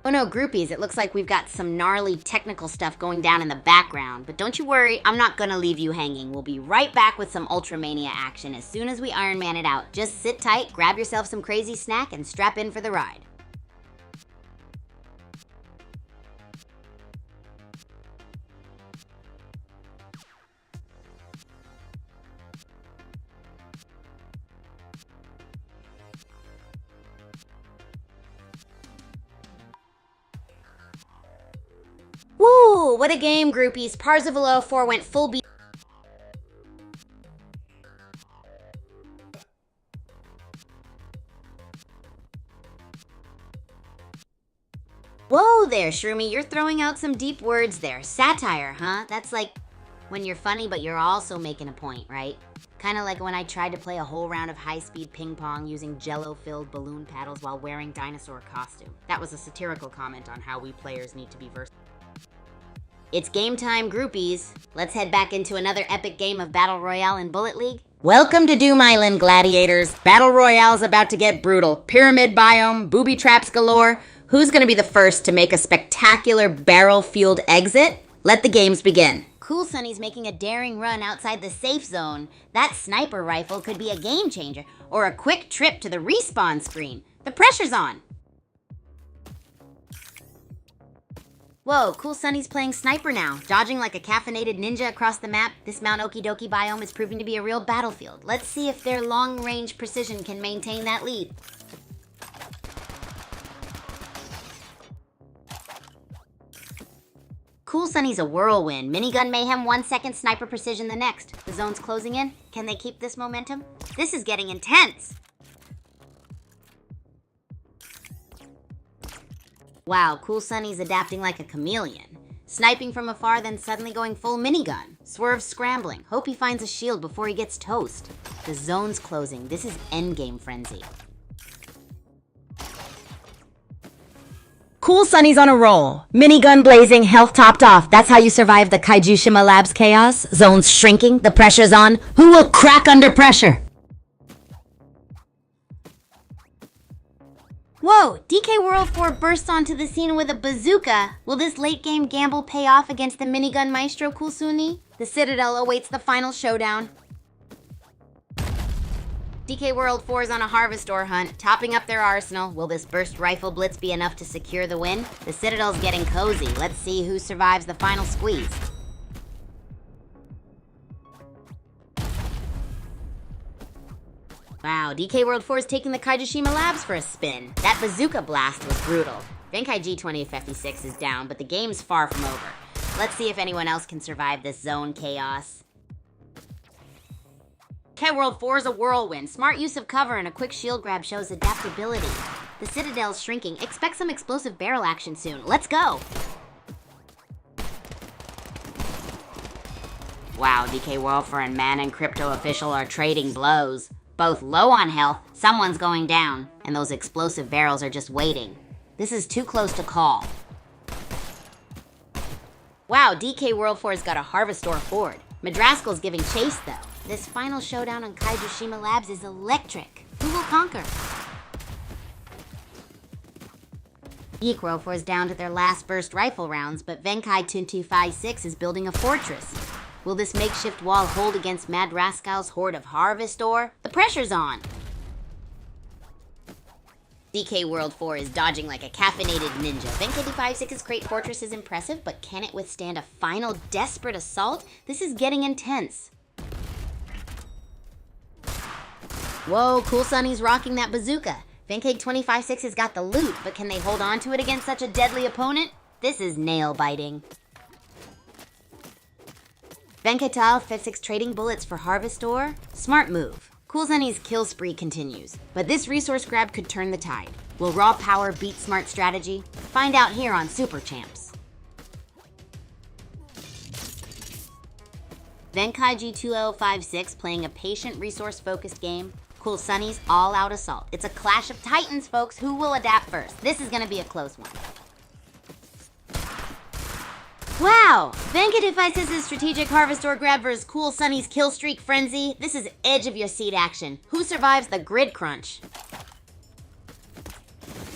Oh no, groupies, it looks like we've got some gnarly technical stuff going down in the background. But don't you worry, I'm not gonna leave you hanging. We'll be right back with some Ultramania action as soon as we Iron Man it out. Just sit tight, grab yourself some crazy snack, and strap in for the ride. Woo! What a game, groupies. Parzival 04 went full beat. Whoa there, Shroomy. You're throwing out some deep words there. Satire, huh? That's like when you're funny, but you're also making a point, right? Kind of like when I tried to play a whole round of high-speed ping pong using jello-filled balloon paddles while wearing dinosaur costume. That was a satirical comment on how we players need to be versatile. It's game time, groupies. Let's head back into another epic game of Battle Royale in Bullet League. Welcome to Doom Island, gladiators. Battle Royale's about to get brutal. Pyramid biome, booby traps galore. Who's gonna be the first to make a spectacular barrel-fueled exit? Let the games begin. Cool Sunny's making a daring run outside the safe zone. That sniper rifle could be a game changer, or a quick trip to the respawn screen. The pressure's on. Whoa, Cool Sunny's playing sniper now, dodging like a caffeinated ninja across the map. This Mount Okidoki biome is proving to be a real battlefield. Let's see if their long-range precision can maintain that lead. Cool Sunny's a whirlwind. Minigun mayhem 1 second, sniper precision the next. The zone's closing in. Can they keep this momentum? This is getting intense. Wow, Cool Sunny's adapting like a chameleon. Sniping from afar, then suddenly going full minigun. Swerve scrambling. Hope he finds a shield before he gets toast. The zone's closing. This is endgame frenzy. Cool Sunny's on a roll. Minigun blazing, health topped off. That's how you survive the Kaiju Shima Labs chaos. Zone's shrinking, the pressure's on. Who will crack under pressure? Whoa, DK World 4 bursts onto the scene with a bazooka. Will this late game gamble pay off against the minigun maestro Cool Sunny? The Citadel awaits the final showdown. DK World 4 is on a harvest ore hunt, topping up their arsenal. Will this burst rifle blitz be enough to secure the win? The Citadel's getting cozy. Let's see who survives the final squeeze. Wow, DK World 4 is taking the Kaijishima Labs for a spin. That bazooka blast was brutal. Venkai G2056 is down, but the game's far from over. Let's see if anyone else can survive this zone chaos. DK World 4 is a whirlwind. Smart use of cover and a quick shield grab shows adaptability. The Citadel's shrinking. Expect some explosive barrel action soon. Let's go! Wow, DK World 4 and Man and Crypto Official are trading blows. Both low on health, someone's going down, and those explosive barrels are just waiting. This is too close to call. Wow, DK World 4's got a harvest ore forward. Madraskal's giving chase though. This final showdown on Kaijishima Labs is electric. Who will conquer? Geek World 4 is down to their last burst rifle rounds, but Venkai 2256 is building a fortress. Will this makeshift wall hold against Mad Rascal's horde of harvest ore? The pressure's on. DK World 4 is dodging like a caffeinated ninja. Venkai 256's Crate Fortress is impressive, but can it withstand a final desperate assault? This is getting intense. Whoa, Cool Sunny's rocking that bazooka. Venkai 256 has got the loot, but can they hold on to it against such a deadly opponent? This is nail-biting. Venkatal Physics trading bullets for harvest ore? Smart move. Cool Sunny's kill spree continues, but this resource grab could turn the tide. Will raw power beat smart strategy? Find out here on Super Champs. Venkai G2056 playing a patient resource-focused game. Cool Sunny's all-out assault. It's a clash of titans, folks. Who will adapt first? This is gonna be a close one. Wow! Venkatify's strategic harvest ore grab versus Cool Sunny's kill streak frenzy. This is edge of your seat action. Who survives the grid crunch?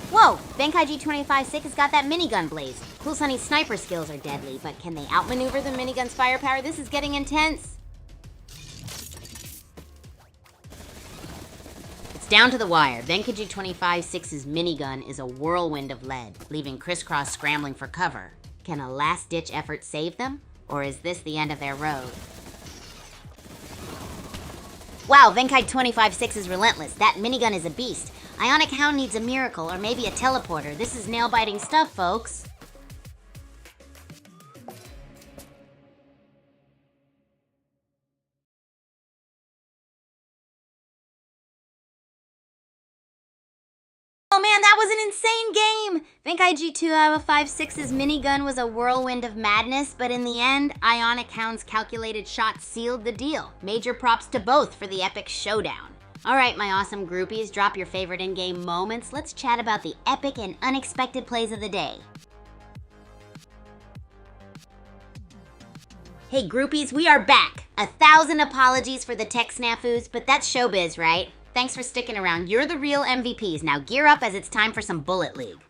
Whoa, Benkaiji 25-6 has got that minigun blaze. Cool Sunny's sniper skills are deadly, but can they outmaneuver the minigun's firepower? This is getting intense. It's down to the wire. Benkaiji 25-6's minigun is a whirlwind of lead, leaving Crisscross scrambling for cover. Can a last-ditch effort save them? Or is this the end of their road? Wow, Venkai 25-6 is relentless. That minigun is a beast. Ionic Hound needs a miracle or maybe a teleporter. This is nail-biting stuff, folks. Oh man, that was an insane game! Venkai G256's minigun was a whirlwind of madness, but in the end, Ionic Hound's calculated shots sealed the deal. Major props to both for the epic showdown. Alright, my awesome groupies, drop your favorite in-game moments. Let's chat about the epic and unexpected plays of the day. Hey groupies, we are back! 1,000 apologies for the tech snafus, but that's showbiz, right? Thanks for sticking around. You're the real MVPs. Now gear up as it's time for some Bullet League.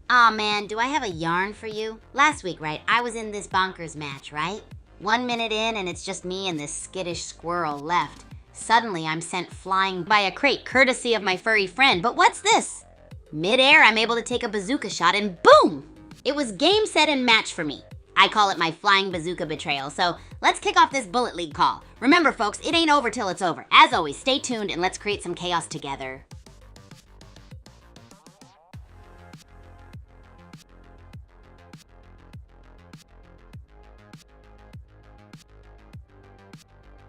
Aw man, do I have a yarn for you? Last week, right, I was in this bonkers match, right? 1 minute in and it's just me and this skittish squirrel left. Suddenly, I'm sent flying by a crate, courtesy of my furry friend. But what's this? Mid-air, I'm able to take a bazooka shot and boom! It was game, set, and match for me. I call it my flying bazooka betrayal. So let's kick off this Bullet League call. Remember, folks, it ain't over till it's over. As always, stay tuned and let's create some chaos together.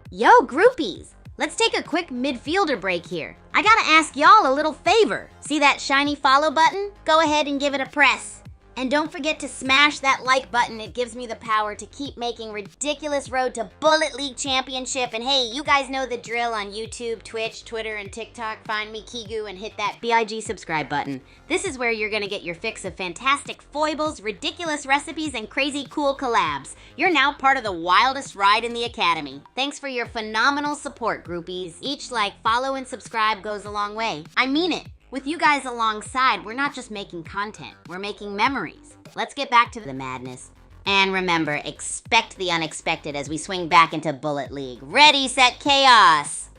Yo, groupies! Let's take a quick midfielder break here. I gotta ask y'all a little favor. See that shiny follow button? Go ahead and give it a press. And don't forget to smash that like button. It gives me the power to keep making ridiculous road to Bullet League Championship. And hey, you guys know the drill on YouTube, Twitch, Twitter, and TikTok. Find me, Kigu, and hit that BIG subscribe button. This is where you're gonna get your fix of fantastic foibles, ridiculous recipes, and crazy cool collabs. You're now part of the wildest ride in the academy. Thanks for your phenomenal support, groupies. Each like, follow, and subscribe goes a long way. I mean it. With you guys alongside, we're not just making content, we're making memories. Let's get back to the madness. And remember, expect the unexpected as we swing back into Bullet League. Ready, set, chaos!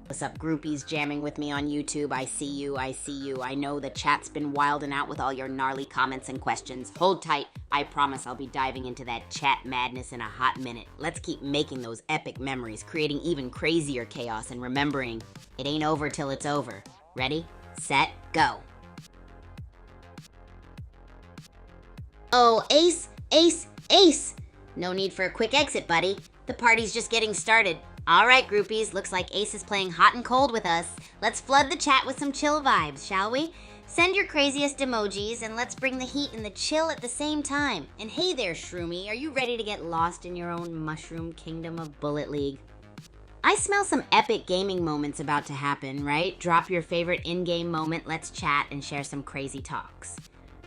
What's up, groupies jamming with me on YouTube? I see you, I see you. I know the chat's been wilding out with all your gnarly comments and questions. Hold tight. I promise I'll be diving into that chat madness in a hot minute. Let's keep making those epic memories, creating even crazier chaos, and remembering, it ain't over till it's over. Ready, set, go. Oh, ace, ace, ace. No need for a quick exit, buddy. The party's just getting started. All right, groupies, looks like Ace is playing hot and cold with us. Let's flood the chat with some chill vibes, shall we? Send your craziest emojis, and let's bring the heat and the chill at the same time. And hey there, Shroomy, are you ready to get lost in your own mushroom kingdom of Bullet League? I smell some epic gaming moments about to happen, right? Drop your favorite in-game moment, let's chat and share some crazy talks.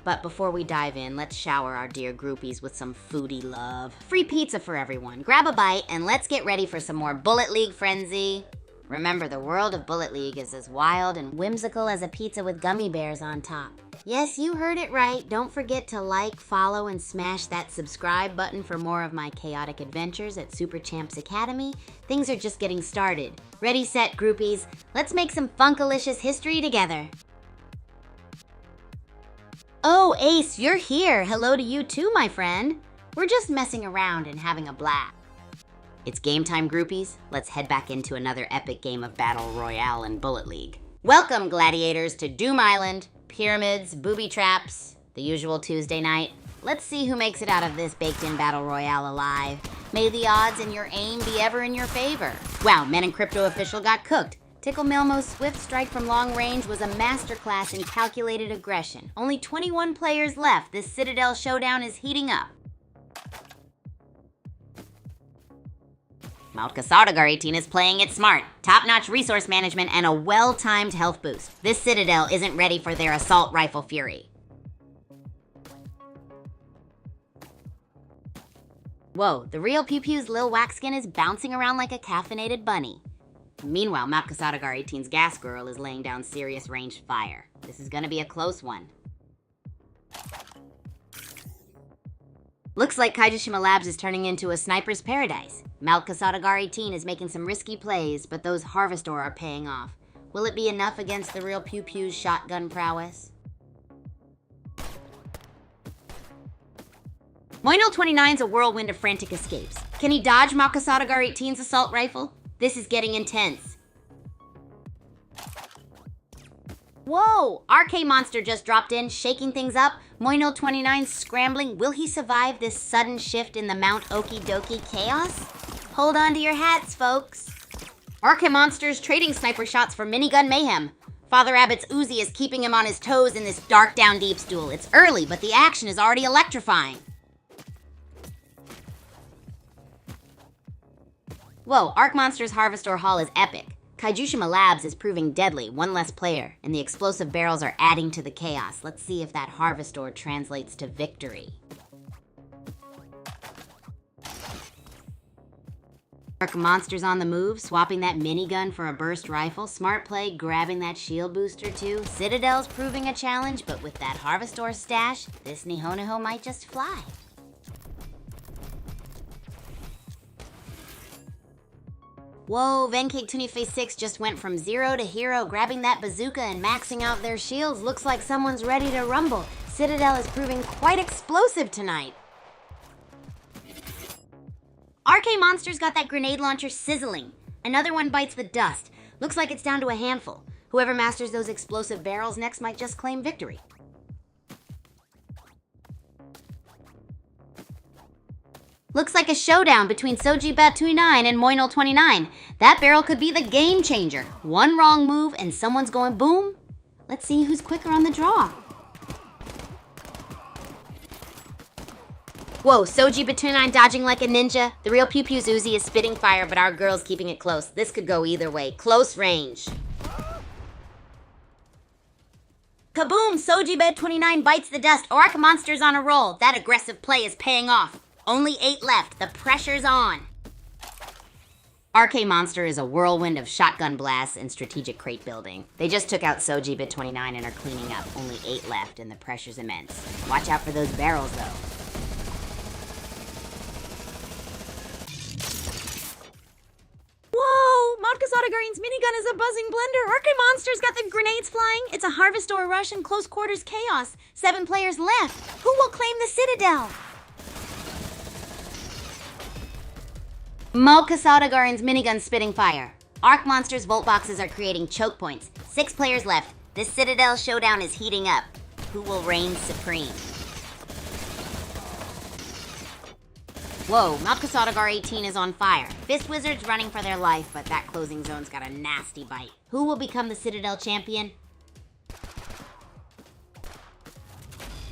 But before we dive in, let's shower our dear groupies with some foodie love. Free pizza for everyone. Grab a bite and let's get ready for some more Bullet League frenzy. Remember, the world of Bullet League is as wild and whimsical as a pizza with gummy bears on top. Yes, you heard it right. Don't forget to like, follow, and smash that subscribe button for more of my chaotic adventures at Super Champs Academy. Things are just getting started. Ready, set, groupies. Let's make some funkalicious history together. Oh, Ace, you're here. Hello to you too, my friend. We're just messing around and having a blast. It's game time, groupies. Let's head back into another epic game of Battle Royale and Bullet League. Welcome, gladiators, to Doom Island, pyramids, booby traps, the usual Tuesday night. Let's see who makes it out of this baked-in battle royale alive. May the odds and your aim be ever in your favor. Wow, Men in Crypto official got cooked. Tickle Milmo's swift strike from long range was a masterclass in calculated aggression. Only 21 players left. This Citadel showdown is heating up. Mount Kasadagar 18 is playing it smart. Top-notch resource management and a well-timed health boost. This Citadel isn't ready for their assault rifle fury. Whoa, the real Pew Pew's Lil Waxskin is bouncing around like a caffeinated bunny. Meanwhile, Mount Kasadagar 18's Gas Girl is laying down serious ranged fire. This is gonna be a close one. Looks like Kaijishima Labs is turning into a sniper's paradise. Mount Kasadagar 18 is making some risky plays, but those Harvestor are paying off. Will it be enough against the real Pew Pew's shotgun prowess? Moinol 29's a whirlwind of frantic escapes. Can he dodge Mount Kasadagar 18's assault rifle? This is getting intense. Whoa! RK Monster just dropped in, shaking things up. Moinol 29's scrambling. Will he survive this sudden shift in the Mount Okie Dokie chaos? Hold on to your hats, folks. RK Monster's trading sniper shots for minigun mayhem. Father Abbott's Uzi is keeping him on his toes in this dark down deeps duel. It's early, but the action is already electrifying. Whoa, Arc Monster's Harvestor haul is epic. Kaijushima Labs is proving deadly, one less player, and the explosive barrels are adding to the chaos. Let's see if that Harvestor translates to victory. Arc Monster's on the move, swapping that minigun for a burst rifle. Smart play, grabbing that shield booster too. Citadel's proving a challenge, but with that Harvestor stash, this Nihoniho might just fly. Whoa, Vencake 256 just went from 0 to hero, grabbing that bazooka and maxing out their shields. Looks like someone's ready to rumble. Citadel is proving quite explosive tonight. RK Monster's got that grenade launcher sizzling. Another one bites the dust. Looks like it's down to a handful. Whoever masters those explosive barrels next might just claim victory. Looks like a showdown between Soji Bat29 and Moinol 29. That barrel could be the game changer. One wrong move and someone's going boom. Let's see who's quicker on the draw. Whoa, Soji Bat29 dodging like a ninja. The real Pew Pew's Uzi is spitting fire, but our girl's keeping it close. This could go either way. Close range. Kaboom! Soji Bat29 bites the dust. Arc Monster's on a roll. That aggressive play is paying off. Only 8 left. The pressure's on. RK Monster is a whirlwind of shotgun blasts and strategic crate building. They just took out Soji Bit29 and are cleaning up. Only 8 left and the pressure's immense. Watch out for those barrels though. Whoa! Mount Kasadagar's minigun is a buzzing blender. RK Monster's got the grenades flying. It's a Harvestor rush and close quarters chaos. 7 players left. Who will claim the Citadel? Mount Kasadagar's minigun spitting fire. Arc Monster's Volt Boxes are creating choke points. 6 players left. This Citadel showdown is heating up. Who will reign supreme? Whoa, Mount Kasadagar 18 is on fire. Fist Wizard's running for their life, but that closing zone's got a nasty bite. Who will become the Citadel champion?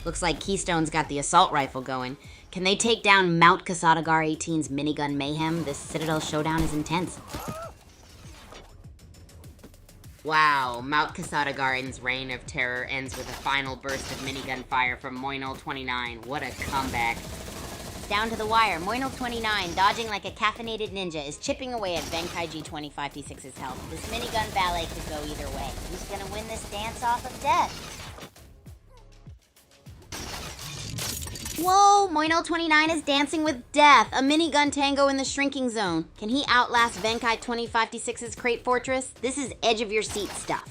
Looks like Keystone's got the assault rifle going. Can they take down Mount Kasadagar 18's minigun mayhem? This Citadel showdown is intense. Wow, Mount Kasadagar's reign of terror ends with a final burst of minigun fire from Moinol 29. What a comeback. It's down to the wire. Moinol 29, dodging like a caffeinated ninja, is chipping away at Benkaiji 2056's health. This minigun ballet could go either way. Who's gonna win this dance off of death? Whoa, Moinol 29 is dancing with death. A minigun tango in the shrinking zone. Can he outlast Venkai 2056's crate fortress? This is edge of your seat stuff.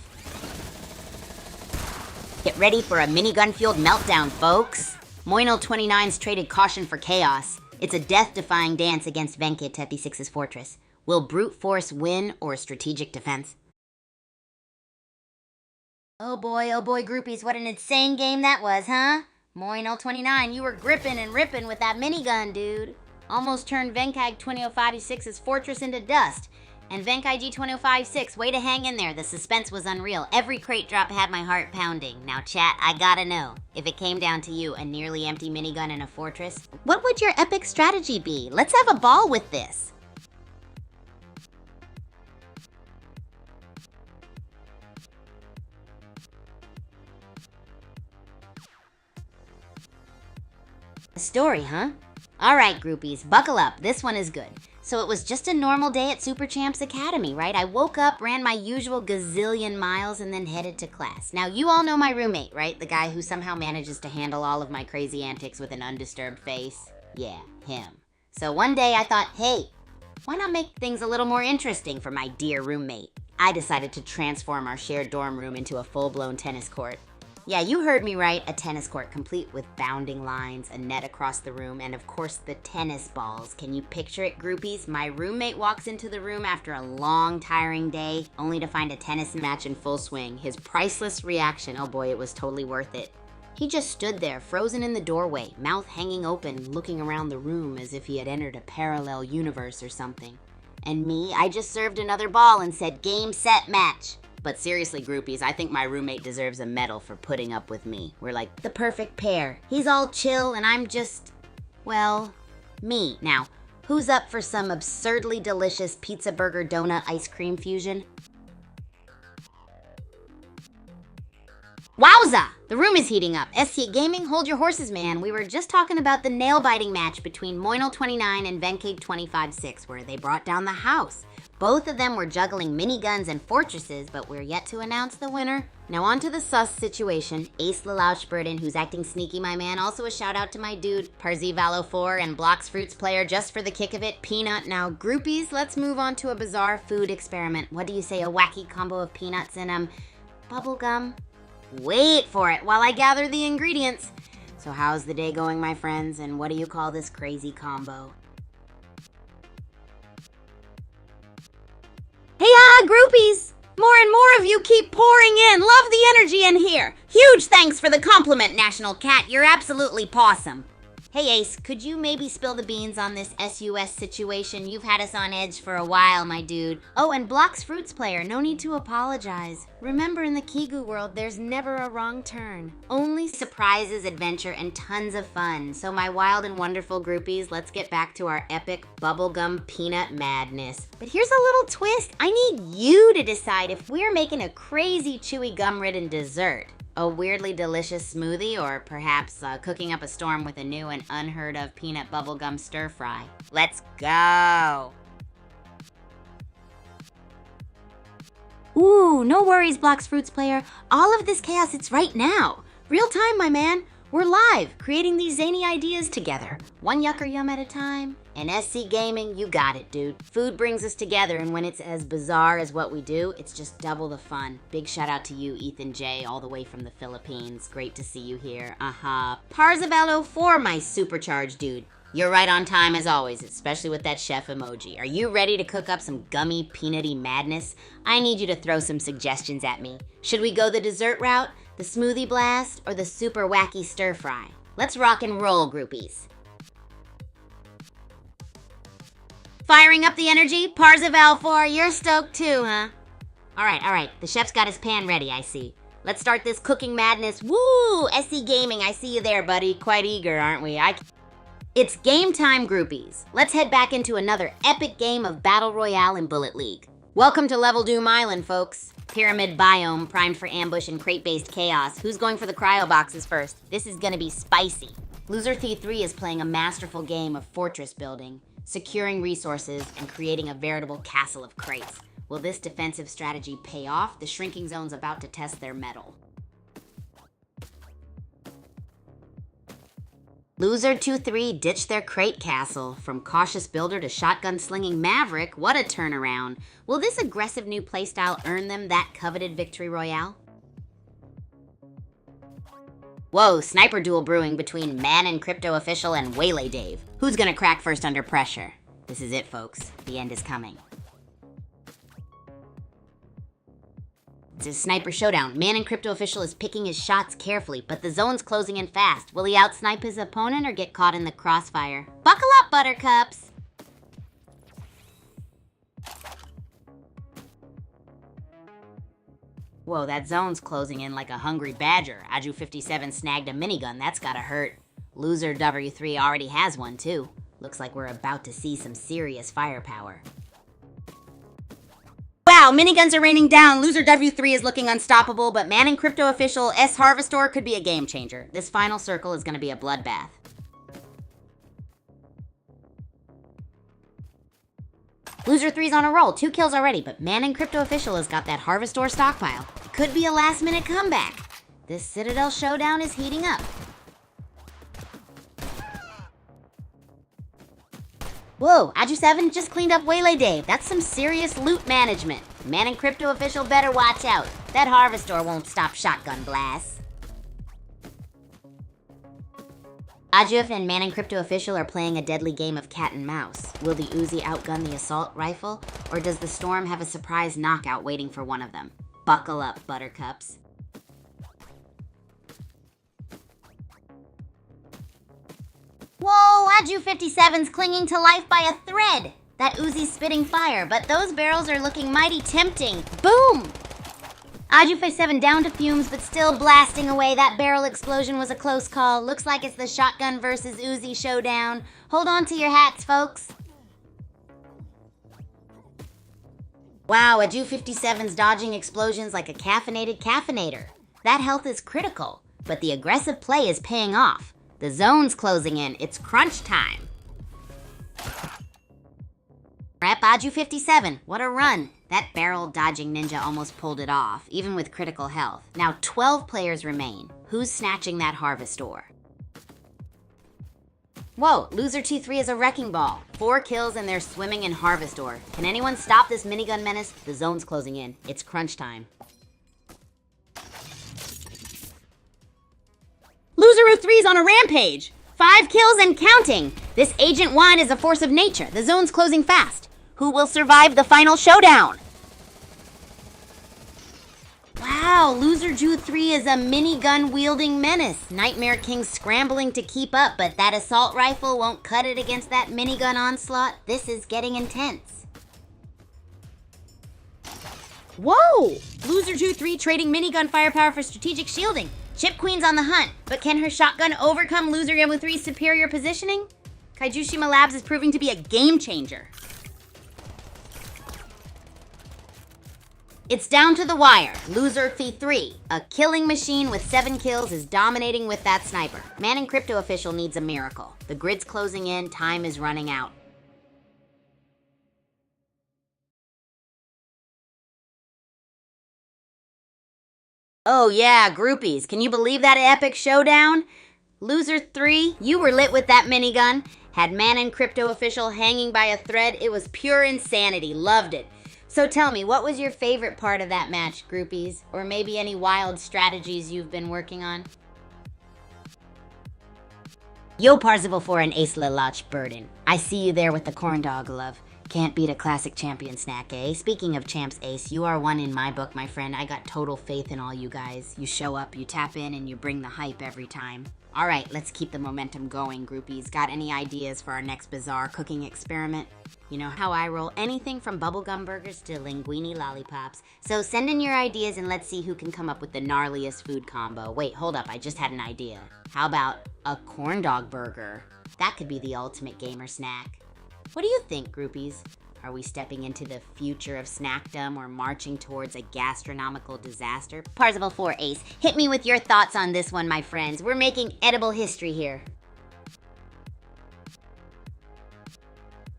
Get ready for a minigun-fueled meltdown, folks. Moinol 29's traded caution for chaos. It's a death-defying dance against Venkai 26's fortress. Will brute force win or strategic defense? Oh boy, groupies, what an insane game that was, huh? Moino29, you were gripping and ripping with that minigun, dude. Almost turned Venkag 20056's fortress into dust. And Venkai G20056, way to hang in there. The suspense was unreal. Every crate drop had my heart pounding. Now, chat, I gotta know, if it came down to you, a nearly empty minigun in a fortress, what would your epic strategy be? Let's have a ball with this. A story, huh? Alright, groupies, buckle up. This one is good. So it was just a normal day at Super Champs Academy, right? I woke up, ran my usual gazillion miles, and then headed to class. Now, you all know my roommate, right? The guy who somehow manages to handle all of my crazy antics with an undisturbed face. Yeah, him. So one day I thought, hey, why not make things a little more interesting for my dear roommate? I decided to transform our shared dorm room into a full-blown tennis court. Yeah, you heard me right, a tennis court complete with bounding lines, a net across the room, and of course the tennis balls. Can you picture it, groupies? My roommate walks into the room after a long, tiring day, only to find a tennis match in full swing. His priceless reaction, oh boy, it was totally worth it. He just stood there, frozen in the doorway, mouth hanging open, looking around the room as if he had entered a parallel universe or something. And me, I just served another ball and said, game, set, match. But seriously, groupies, I think my roommate deserves a medal for putting up with me. We're like the perfect pair. He's all chill and I'm just, well, me. Now, who's up for some absurdly delicious pizza burger donut ice cream fusion? Wowza! The room is heating up. SC Gaming, hold your horses, man. We were just talking about the nail-biting match between Moino29 and Venkig256, where they brought down the house. Both of them were juggling miniguns and fortresses, but we're yet to announce the winner. Now on to the sus situation. Ace Lalauschburden, who's acting sneaky, my man. Also a shout out to my dude, Parzivalo4 and Blocks Fruits player, just for the kick of it, Peanut. Now groupies, let's move on to a bizarre food experiment. What do you say, a wacky combo of peanuts and bubblegum? Wait for it while I gather the ingredients. So how's the day going, my friends, and what do you call this crazy combo? Hey, groupies! More and more of you keep pouring in. Love the energy in here. Huge thanks for the compliment, National Cat. You're absolutely pawsome. Hey, Ace, could you maybe spill the beans on this SUS situation? You've had us on edge for a while, my dude. Oh, and Blocks Fruits player, no need to apologize. Remember, in the Kigu world, there's never a wrong turn. Only surprises, adventure, and tons of fun. So my wild and wonderful groupies, let's get back to our epic bubblegum peanut madness. But here's a little twist. I need you to decide if we're making a crazy, chewy, gum-ridden dessert, a weirdly delicious smoothie, or perhaps cooking up a storm with a new and unheard of peanut bubblegum stir fry. Let's go! Ooh, no worries, Blocks Fruits player. All of this chaos, it's right now. Real time, my man. We're live, creating these zany ideas together. One yucker yum at a time. And SC Gaming, you got it, dude. Food brings us together, and when it's as bizarre as what we do, it's just double the fun. Big shout out to you, Ethan J, all the way from the Philippines. Great to see you here. Parzavalo4, my supercharged dude. You're right on time as always, especially with that chef emoji. Are you ready to cook up some gummy, peanutty madness? I need you to throw some suggestions at me. Should we go the dessert route, the smoothie blast, or the super wacky stir fry? Let's rock and roll, groupies. Firing up the energy? Parzival4, you're stoked too, huh? All right. The chef's got his pan ready, I see. Let's start this cooking madness. Woo! SC Gaming, I see you there, buddy. Quite eager, aren't we? It's game time, groupies. Let's head back into another epic game of Battle Royale in Bullet League. Welcome to Level Doom Island, folks. Pyramid biome, primed for ambush and crate-based chaos. Who's going for the cryo boxes first? This is gonna be spicy. Loser Thief 3 is playing a masterful game of fortress building, securing resources, and creating a veritable castle of crates. Will this defensive strategy pay off? The shrinking zone's about to test their mettle. Loser 2-3 ditched their crate castle. From cautious builder to shotgun-slinging maverick, what a turnaround. Will this aggressive new playstyle earn them that coveted victory royale? Whoa, sniper duel brewing between Man and Crypto Official and Waylay Dave. Who's gonna crack first under pressure? This is it, folks. The end is coming. It's a sniper showdown. Man in Crypto Official is picking his shots carefully, but the zone's closing in fast. Will he outsnipe his opponent or get caught in the crossfire? Buckle up, buttercups! Whoa, that zone's closing in like a hungry badger. Aju57 snagged a minigun. That's gotta hurt. Loser W3 already has one, too. Looks like we're about to see some serious firepower. Wow, miniguns are raining down. Loser W3 is looking unstoppable, but Man in Crypto Official S Harvestor could be a game changer. This final circle is gonna be a bloodbath. Loser 3's on a roll, 2 kills already, but Man in Crypto Official has got that Harvestor stockpile. It could be a last-minute comeback. This Citadel showdown is heating up. Whoa, Aju7 just cleaned up Waylay Dave. That's some serious loot management. Man in Crypto Official better watch out. That Harvestor won't stop shotgun blasts. Ajuf and Man in Crypto Official are playing a deadly game of cat and mouse. Will the Uzi outgun the assault rifle, or does the Storm have a surprise knockout waiting for one of them? Buckle up, buttercups. Whoa, Aju57's clinging to life by a thread. That Uzi's spitting fire, but those barrels are looking mighty tempting. Boom! Aju57 down to fumes, but still blasting away. That barrel explosion was a close call. Looks like it's the shotgun versus Uzi showdown. Hold on to your hats, folks. Wow, Aju57's dodging explosions like a caffeinated caffeinator. That health is critical, but the aggressive play is paying off. The zone's closing in. It's crunch time. Rep Aju57. What a run. That barrel dodging ninja almost pulled it off, even with critical health. Now 12 players remain. Who's snatching that Harvestor? Whoa, Loser T3 is a wrecking ball. 4 kills and they're swimming in Harvestor. Can anyone stop this minigun menace? The zone's closing in. It's crunch time. Loser 3's on a rampage. 5 kills and counting. This Agent Wine is a force of nature. The zone's closing fast. Who will survive the final showdown? Wow, Loser Jew 3 is a minigun-wielding menace. Nightmare King's scrambling to keep up, but that assault rifle won't cut it against that minigun onslaught. This is getting intense. Whoa! Loser Jew 3 trading minigun firepower for strategic shielding. Chip Queen's on the hunt, but can her shotgun overcome Loser Yemu 3's superior positioning? Kaijushima Labs is proving to be a game changer. It's down to the wire. Loser T3, a killing machine with 7 kills, is dominating with that sniper. Man in Crypto Official needs a miracle. The grid's closing in, time is running out. Oh yeah, groupies, can you believe that epic showdown? Loser 3, you were lit with that minigun. Had Man in Crypto Official hanging by a thread. It was pure insanity, loved it. So tell me, what was your favorite part of that match, groupies? Or maybe any wild strategies you've been working on? Yo, Parzival for an Ace Lalach Burden. I see you there with the corn dog glove. Can't beat a classic champion snack, eh? Speaking of Champs Ace, you are one in my book, my friend. I got total faith in all you guys. You show up, you tap in, and you bring the hype every time. All right, let's keep the momentum going, groupies. Got any ideas for our next bizarre cooking experiment? You know how I roll, anything from bubblegum burgers to linguine lollipops. So send in your ideas and let's see who can come up with the gnarliest food combo. Wait, hold up, I just had an idea. How about a corn dog burger? That could be the ultimate gamer snack. What do you think, groupies? Are we stepping into the future of snackdom or marching towards a gastronomical disaster? Parzival 4 Ace, hit me with your thoughts on this one, my friends. We're making edible history here.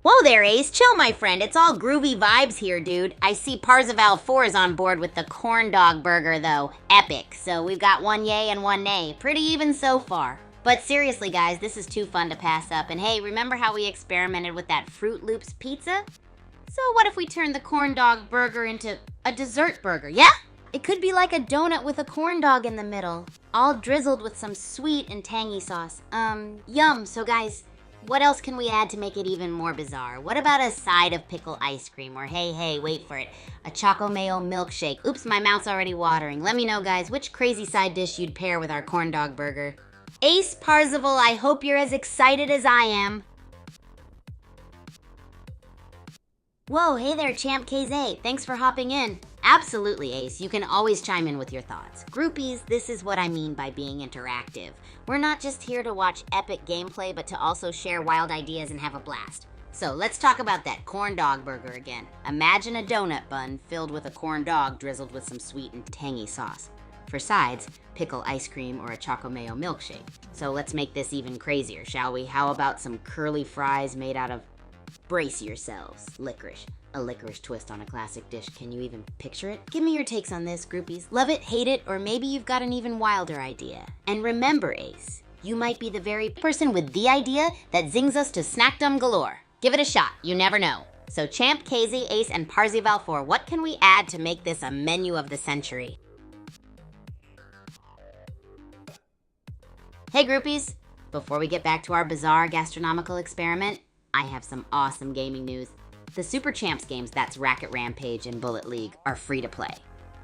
Whoa there, Ace. Chill, my friend. It's all groovy vibes here, dude. I see Parzival 4 is on board with the corn dog burger, though. Epic. So we've got 1 yay and 1 nay. Pretty even so far. But seriously, guys, this is too fun to pass up. And hey, remember how we experimented with that Fruit Loops pizza? So what if we turned the corn dog burger into a dessert burger, yeah? It could be like a donut with a corn dog in the middle, all drizzled with some sweet and tangy sauce. Yum. So guys, What else can we add to make it even more bizarre? What about a side of pickle ice cream? Or hey, wait for it, a choco mayo milkshake. Oops, my mouth's already watering. Let me know, guys, which crazy side dish you'd pair with our corn dog burger. Ace Parzival, I hope you're as excited as I am. Whoa, hey there, Champ KZ. Thanks for hopping in. Absolutely, Ace. You can always chime in with your thoughts. Groupies, this is what I mean by being interactive. We're not just here to watch epic gameplay, but to also share wild ideas and have a blast. So let's talk about that corn dog burger again. Imagine a donut bun filled with a corn dog drizzled with some sweet and tangy sauce. For sides, pickle ice cream or a choco mayo milkshake. So let's make this even crazier, shall we? How about some curly fries made out of, brace yourselves, licorice. A licorice twist on a classic dish. Can you even picture it? Give me your takes on this, groupies. Love it, hate it, or maybe you've got an even wilder idea. And remember, Ace, you might be the very person with the idea that zings us to snackdom galore. Give it a shot, you never know. So Champ, KZ, Ace, and Parzival 4, what can we add to make this a menu of the century? Hey groupies, before we get back to our bizarre gastronomical experiment, I have some awesome gaming news. The Super Champs games, that's Racket Rampage and Bullet League, are free to play.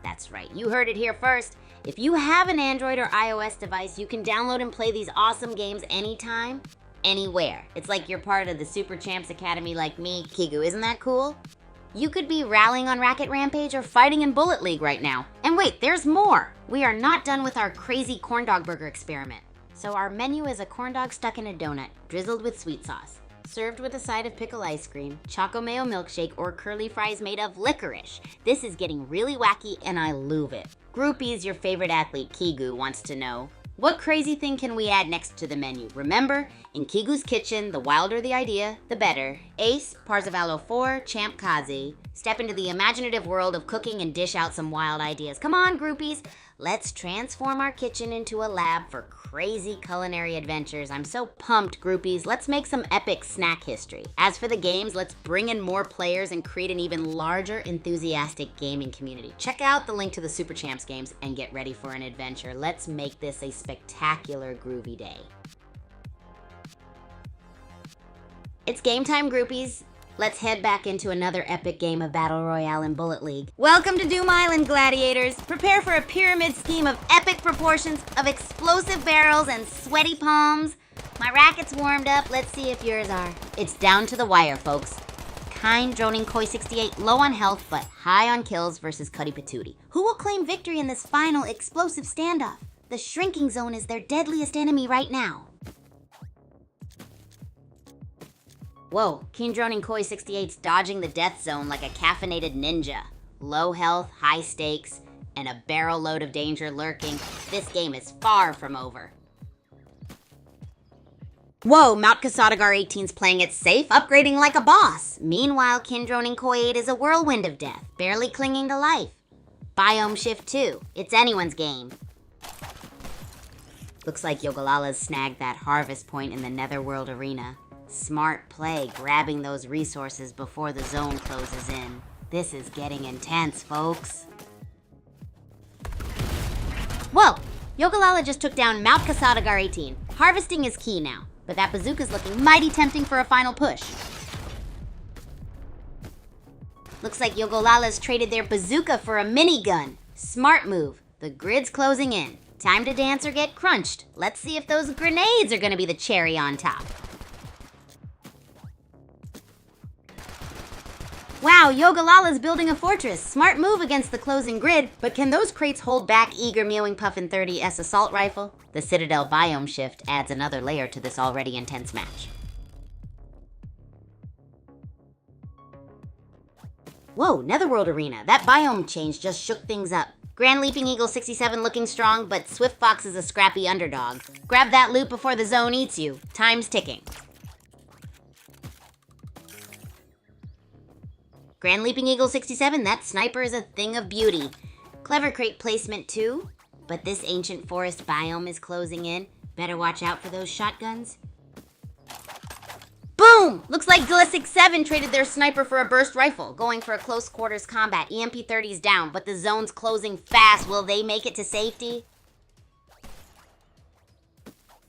That's right, you heard it here first. If you have an Android or iOS device, you can download and play these awesome games anytime, anywhere. It's like you're part of the Super Champs Academy like me, Kigu. Isn't that cool? You could be rallying on Racket Rampage or fighting in Bullet League right now. And wait, there's more! We are not done with our crazy corn dog burger experiment. So our menu is a corn dog stuck in a donut, drizzled with sweet sauce, served with a side of pickle ice cream, choco mayo milkshake, or curly fries made of licorice. This is getting really wacky and I love it. Groupies, your favorite athlete, Kigu, wants to know, what crazy thing can we add next to the menu? Remember, in Kigu's kitchen, the wilder the idea, the better. Ace, Parzival 4, Champ Kazi, step into the imaginative world of cooking and dish out some wild ideas. Come on, groupies, let's transform our kitchen into a lab for crazy culinary adventures. I'm so pumped, groupies. Let's make some epic snack history. As for the games, let's bring in more players and create an even larger, enthusiastic gaming community. Check out the link to the Super Champs games and get ready for an adventure. Let's make this a spectacular, groovy day. It's game time, groupies. Let's head back into another epic game of Battle Royale in Bullet League. Welcome to Doom Island, gladiators. Prepare for a pyramid scheme of epic proportions, of explosive barrels and sweaty palms. My racket's warmed up. Let's see if yours are. It's down to the wire, folks. Kind droning Koi 68, low on health but high on kills versus Cuddy Patootie. Who will claim victory in this final explosive standoff? The shrinking zone is their deadliest enemy right now. Whoa, Keen Droning Koi 68's dodging the death zone like a caffeinated ninja. Low health, high stakes, and a barrel load of danger lurking. This game is far from over. Whoa, Mount Kasadagar 18's playing it safe, upgrading like a boss. Meanwhile, Kin Droning Koi 8 is a whirlwind of death, barely clinging to life. Biome Shift 2, it's anyone's game. Looks like Yogalala's snagged that harvest point in the Netherworld arena. Smart play, grabbing those resources before the zone closes in. This is getting intense, folks. Whoa! Yogalala just took down Mount Kasadagar 18. Harvesting is key now, but that bazooka's looking mighty tempting for a final push. Looks like Yogalala's traded their bazooka for a minigun. Smart move. The grid's closing in. Time to dance or get crunched. Let's see if those grenades are gonna be the cherry on top. Wow, Yogalala's building a fortress. Smart move against the closing grid, but can those crates hold back eager Mewing Puffin 30S assault rifle? The Citadel biome shift adds another layer to this already intense match. Whoa, Netherworld Arena. That biome change just shook things up. Grand Leaping Eagle 67 looking strong, but Swift Fox is a scrappy underdog. Grab that loot before the zone eats you. Time's ticking. Grand Leaping Eagle 67, that sniper is a thing of beauty. Clever crate placement too, but this ancient forest biome is closing in. Better watch out for those shotguns. Boom! Looks like Dilisic 7 traded their sniper for a burst rifle, going for a close quarters combat. EMP-30's down, but the zone's closing fast. Will they make it to safety?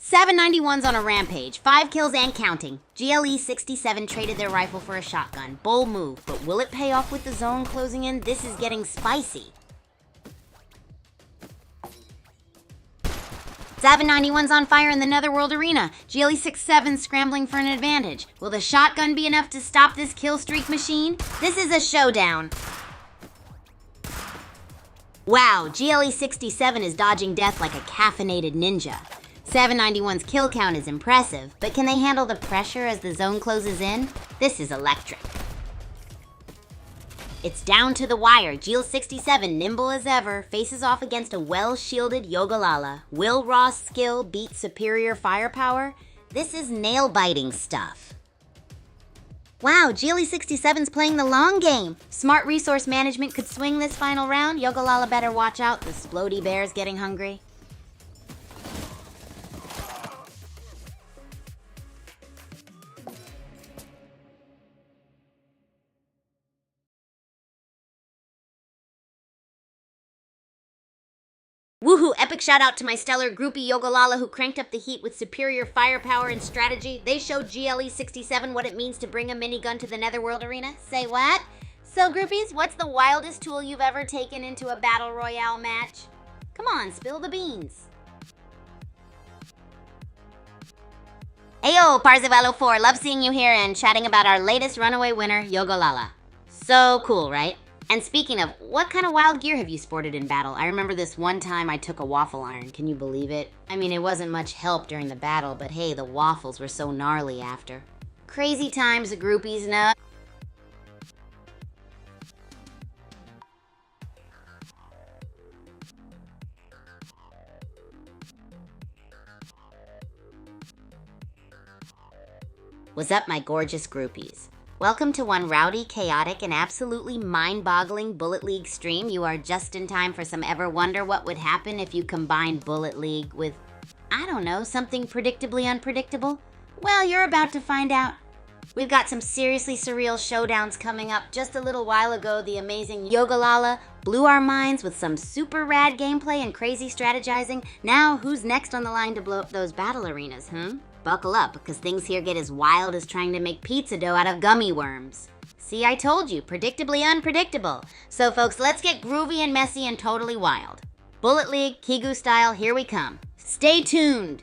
791's on a rampage, 5 kills and counting. GLE 67 traded their rifle for a shotgun. Bold move, but will it pay off with the zone closing in? This is getting spicy. 791's on fire in the Netherworld arena. GLE 67 scrambling for an advantage. Will the shotgun be enough to stop this kill streak machine? This is a showdown. Wow, GLE 67 is dodging death like a caffeinated ninja. 791's kill count is impressive, but can they handle the pressure as the zone closes in? This is electric. It's down to the wire. GLE 67, nimble as ever, faces off against a well-shielded Yogolala. Will raw skill beat superior firepower? This is nail-biting stuff. Wow, GLE 67's playing the long game. Smart resource management could swing this final round. Yogolala better watch out. The Splody Bear's getting hungry. Woohoo! Epic shout out to my stellar groupie Yogolala who cranked up the heat with superior firepower and strategy. They showed GLE 67 what it means to bring a minigun to the Netherworld arena. Say what? So groupies, what's the wildest tool you've ever taken into a battle royale match? Come on, spill the beans. Heyo, Parzivallo 4, love seeing you here and chatting about our latest runaway winner, Yogolala. So cool, right? And speaking of, what kind of wild gear have you sported in battle? I remember this one time I took a waffle iron. Can you believe it? I mean, it wasn't much help during the battle, but hey, the waffles were so gnarly after. Crazy times the groupies know. What's up, my gorgeous groupies? Welcome to one rowdy, chaotic, and absolutely mind-boggling Bullet League stream. You are just in time for some ever wonder what would happen if you combined Bullet League with, I don't know, something predictably unpredictable? Well, you're about to find out. We've got some seriously surreal showdowns coming up. Just a little while ago, the amazing Yogolala blew our minds with some super rad gameplay and crazy strategizing. Now, who's next on the line to blow up those battle arenas, Buckle up, because things here get as wild as trying to make pizza dough out of gummy worms. See, I told you, predictably unpredictable. So folks, let's get groovy and messy and totally wild. Bullet League, Kigu style, here we come. Stay tuned!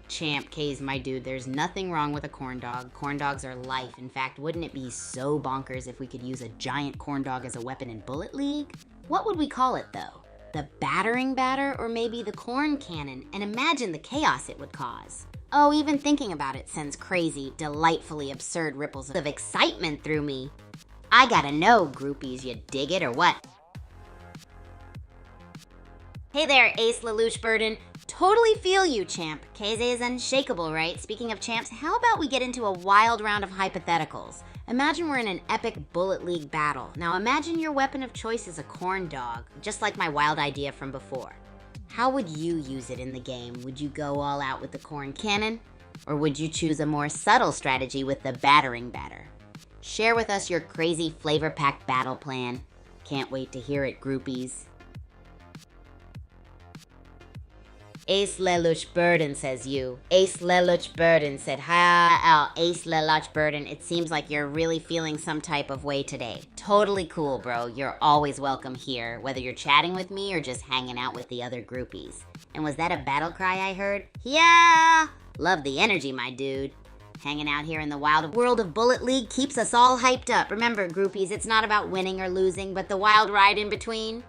Champ K's my dude, there's nothing wrong with a corn dog. Corn dogs are life. In fact, wouldn't it be so bonkers if we could use a giant corn dog as a weapon in Bullet League? What would we call it, though? The battering batter, or maybe the corn cannon, and imagine the chaos it would cause. Oh, even thinking about it sends crazy, delightfully absurd ripples of excitement through me. I gotta know, groupies, you dig it or what? Hey there, Ace Lelouch Burden. Totally feel you, champ. KZ is unshakable, right? Speaking of champs, how about we get into a wild round of hypotheticals? Imagine we're in an epic Bullet League battle. Now imagine your weapon of choice is a corn dog, just like my wild idea from before. How would you use it in the game? Would you go all out with the corn cannon? Or would you choose a more subtle strategy with the battering batter? Share with us your crazy flavor-packed battle plan. Can't wait to hear it, groupies. Ace Lelouch Burden, says you. Ace Lelouch Burden said, hi, Ace Lelouch Burden, it seems like you're really feeling some type of way today. Totally cool, bro. You're always welcome here, whether you're chatting with me or just hanging out with the other groupies. And was that a battle cry I heard? Yeah! Love the energy, my dude. Hanging out here in the wild world of Bullet League keeps us all hyped up. Remember, groupies, it's not about winning or losing, but the wild ride in between.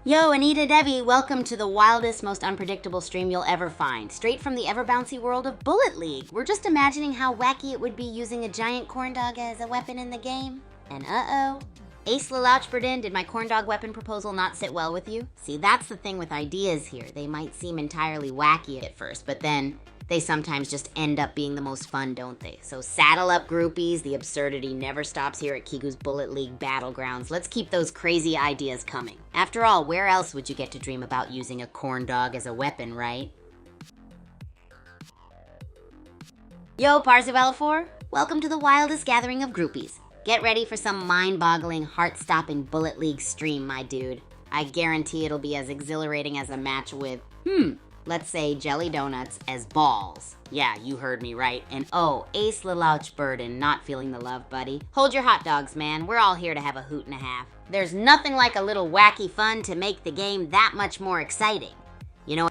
Yo, Anita Devi, welcome to the wildest, most unpredictable stream you'll ever find. Straight from the ever-bouncy world of Bullet League. We're just imagining how wacky it would be using a giant corn dog as a weapon in the game. And uh-oh. Ace Lelouch Burden, did my corn dog weapon proposal not sit well with you? See, that's the thing with ideas here. They might seem entirely wacky at first, but then they sometimes just end up being the most fun, don't they? So saddle up, groupies. The absurdity never stops here at Kigu's Bullet League Battlegrounds. Let's keep those crazy ideas coming. After all, where else would you get to dream about using a corn dog as a weapon, right? Yo, Parzivallo 4, welcome to the wildest gathering of groupies. Get ready for some mind-boggling, heart-stopping Bullet League stream, my dude. I guarantee it'll be as exhilarating as a match with, let's say jelly donuts as balls. Yeah, you heard me right. And oh, Ace Lelouch Burden, not feeling the love, buddy. Hold your hot dogs, man. We're all here to have a hoot and a half. There's nothing like a little wacky fun to make the game that much more exciting. You know,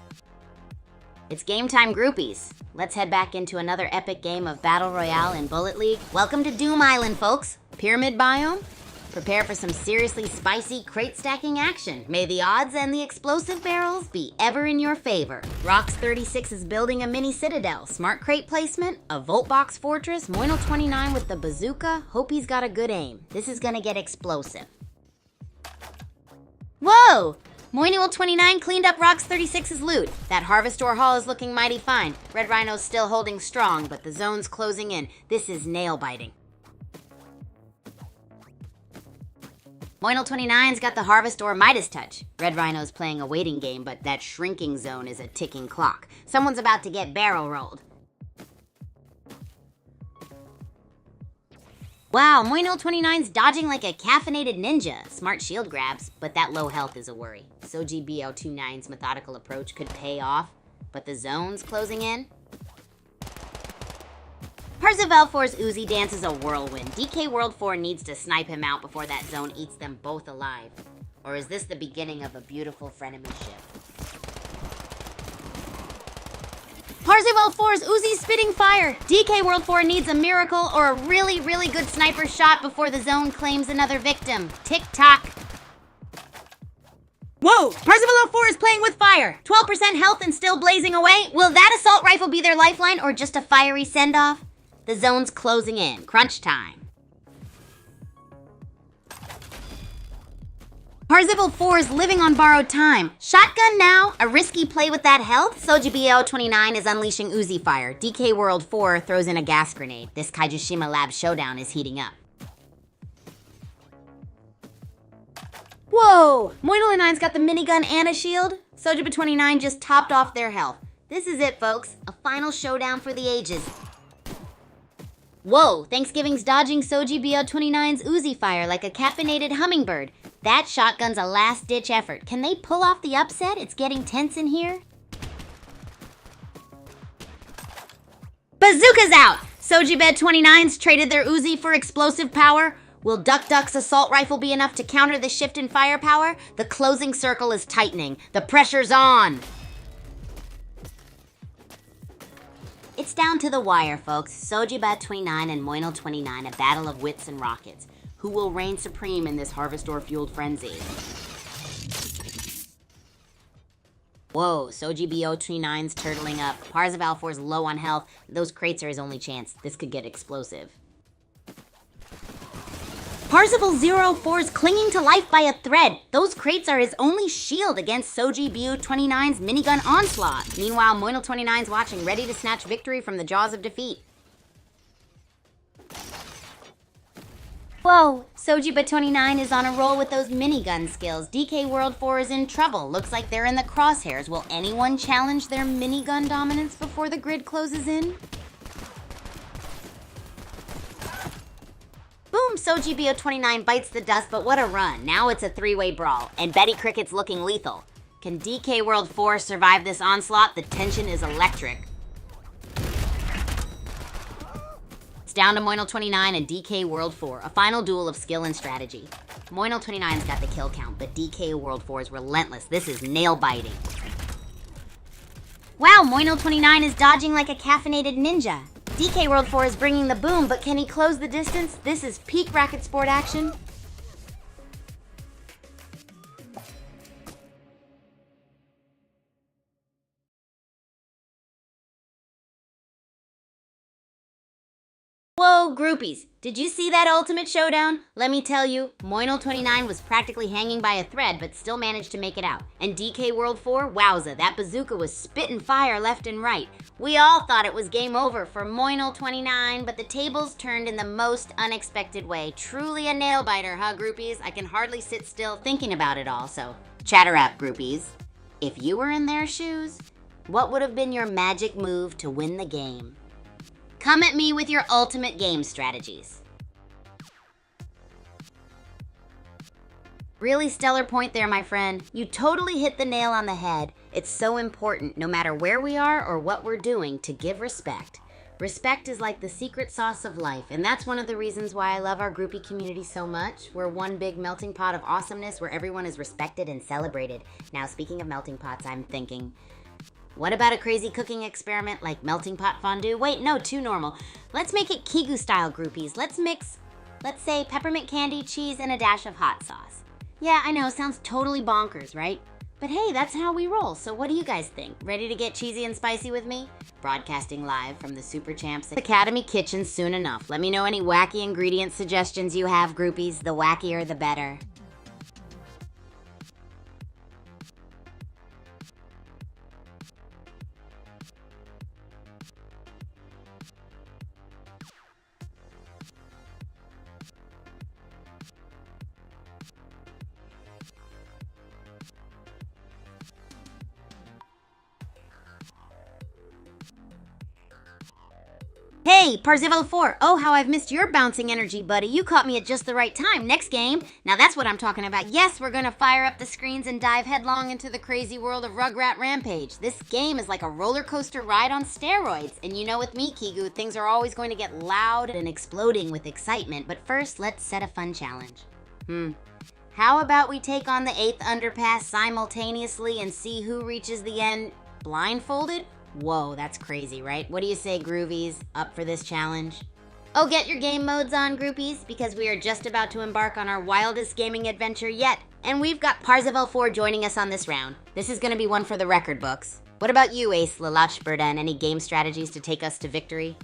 it's game time, groupies. Let's head back into another epic game of Battle Royale in Bullet League. Welcome to Doom Island, folks. Pyramid biome? Prepare for some seriously spicy crate stacking action. May the odds and the explosive barrels be ever in your favor. Rox36 is building a mini citadel. Smart crate placement, a Volt Box fortress, Moino29 with the bazooka. Hope he's got a good aim. This is gonna get explosive. Whoa! Moino29 cleaned up Rox36's loot. That Harvestor Hall is looking mighty fine. Red Rhino's still holding strong, but the zone's closing in. This is nail-biting. Moino29's got the Harvestor Midas touch. Red Rhino's playing a waiting game, but that shrinking zone is a ticking clock. Someone's about to get barrel rolled. Wow, Moino29's dodging like a caffeinated ninja. Smart shield grabs, but that low health is a worry. Soji BO29's methodical approach could pay off, but the zone's closing in. Parzival4's Uzi dance is a whirlwind. DK World 4 needs to snipe him out before that zone eats them both alive. Or is this the beginning of a beautiful frenemyship? Parzival4's Uzi spitting fire. DK World 4 needs a miracle or a really, really good sniper shot before the zone claims another victim. Tick-tock. Whoa! Parzival4 is playing with fire. 12% health and still blazing away. Will that assault rifle be their lifeline or just a fiery send-off? The zone's closing in. Crunch time. Parzival4 is living on borrowed time. Shotgun now? A risky play with that health? SojiBO29 is unleashing Uzi fire. DK World 4 throws in a gas grenade. This Kaijushima Lab showdown is heating up. Whoa! Moino9's got the minigun and a shield. SojiBO29 just topped off their health. This is it, folks. A final showdown for the ages. Whoa, Thanksgiving's dodging SojiBO29's Uzi fire like a caffeinated hummingbird. That shotgun's a last-ditch effort. Can they pull off the upset? It's getting tense in here. Bazooka's out! SojiBO29's traded their Uzi for explosive power. Will Duck Duck's assault rifle be enough to counter the shift in firepower? The closing circle is tightening. The pressure's on. It's down to the wire, folks. SojiBO29 and Moino29, a battle of wits and rockets. Who will reign supreme in this Harvestor-fueled frenzy? Whoa, SojiBO29's turtling up. Parzival4's low on health. Those crates are his only chance. This could get explosive. Parzival04's clinging to life by a thread. Those crates are his only shield against SojiBO29's minigun onslaught. Meanwhile, Moino29's watching, ready to snatch victory from the jaws of defeat. Whoa, SojiBO29 is on a roll with those minigun skills. DK World 4 is in trouble. Looks like they're in the crosshairs. Will anyone challenge their minigun dominance before the grid closes in? Boom, SojiBO29 bites the dust, but what a run. Now it's a three-way brawl, and Betty Cricket's looking lethal. Can DK World 4 survive this onslaught? The tension is electric. It's down to Moino29 and DK World 4, a final duel of skill and strategy. Moino29's got the kill count, but DK World 4 is relentless. This is nail-biting. Wow, Moino29 is dodging like a caffeinated ninja. DK World 4 is bringing the boom, but can he close the distance? This is peak racket sport action. Whoa, groupies, did you see that ultimate showdown? Let me tell you, Moino29 was practically hanging by a thread, but still managed to make it out. And DK World 4, wowza, that bazooka was spitting fire left and right. We all thought it was game over for Moino29, but the tables turned in the most unexpected way. Truly a nail-biter, huh, groupies? I can hardly sit still thinking about it all, so chatter up, groupies. If you were in their shoes, what would have been your magic move to win the game? Come at me with your ultimate game strategies. Really stellar point there, my friend. You totally hit the nail on the head. It's so important, no matter where we are or what we're doing, to give respect. Respect is like the secret sauce of life, and that's one of the reasons why I love our groupie community so much. We're one big melting pot of awesomeness where everyone is respected and celebrated. Now, speaking of melting pots, I'm thinking, what about a crazy cooking experiment like melting pot fondue? Wait, no, too normal. Let's make it Kigu style groupies. Let's mix, let's say, peppermint candy, cheese, and a dash of hot sauce. Yeah, I know, sounds totally bonkers, right? But hey, that's how we roll, so what do you guys think? Ready to get cheesy and spicy with me? Broadcasting live from the Super Champs Academy kitchen soon enough. Let me know any wacky ingredient suggestions you have, groupies. The wackier, the better. Hey, Parzival 4. Oh, how I've missed your bouncing energy, buddy. You caught me at just the right time. Next game. Now that's what I'm talking about. Yes, we're gonna fire up the screens and dive headlong into the crazy world of Rugrat Rampage. This game is like a roller coaster ride on steroids. And you know with me, Kigu, things are always going to get loud and exploding with excitement. But first, let's set a fun challenge. How about we take on the 8th underpass simultaneously and see who reaches the end blindfolded? Whoa, that's crazy, right? What do you say, groovies? Up for this challenge? Oh, get your game modes on, groupies, because we are just about to embark on our wildest gaming adventure yet. And we've got Parzival 4 joining us on this round. This is going to be one for the record books. What about you, Ace Lalachberda, and any game strategies to take us to victory?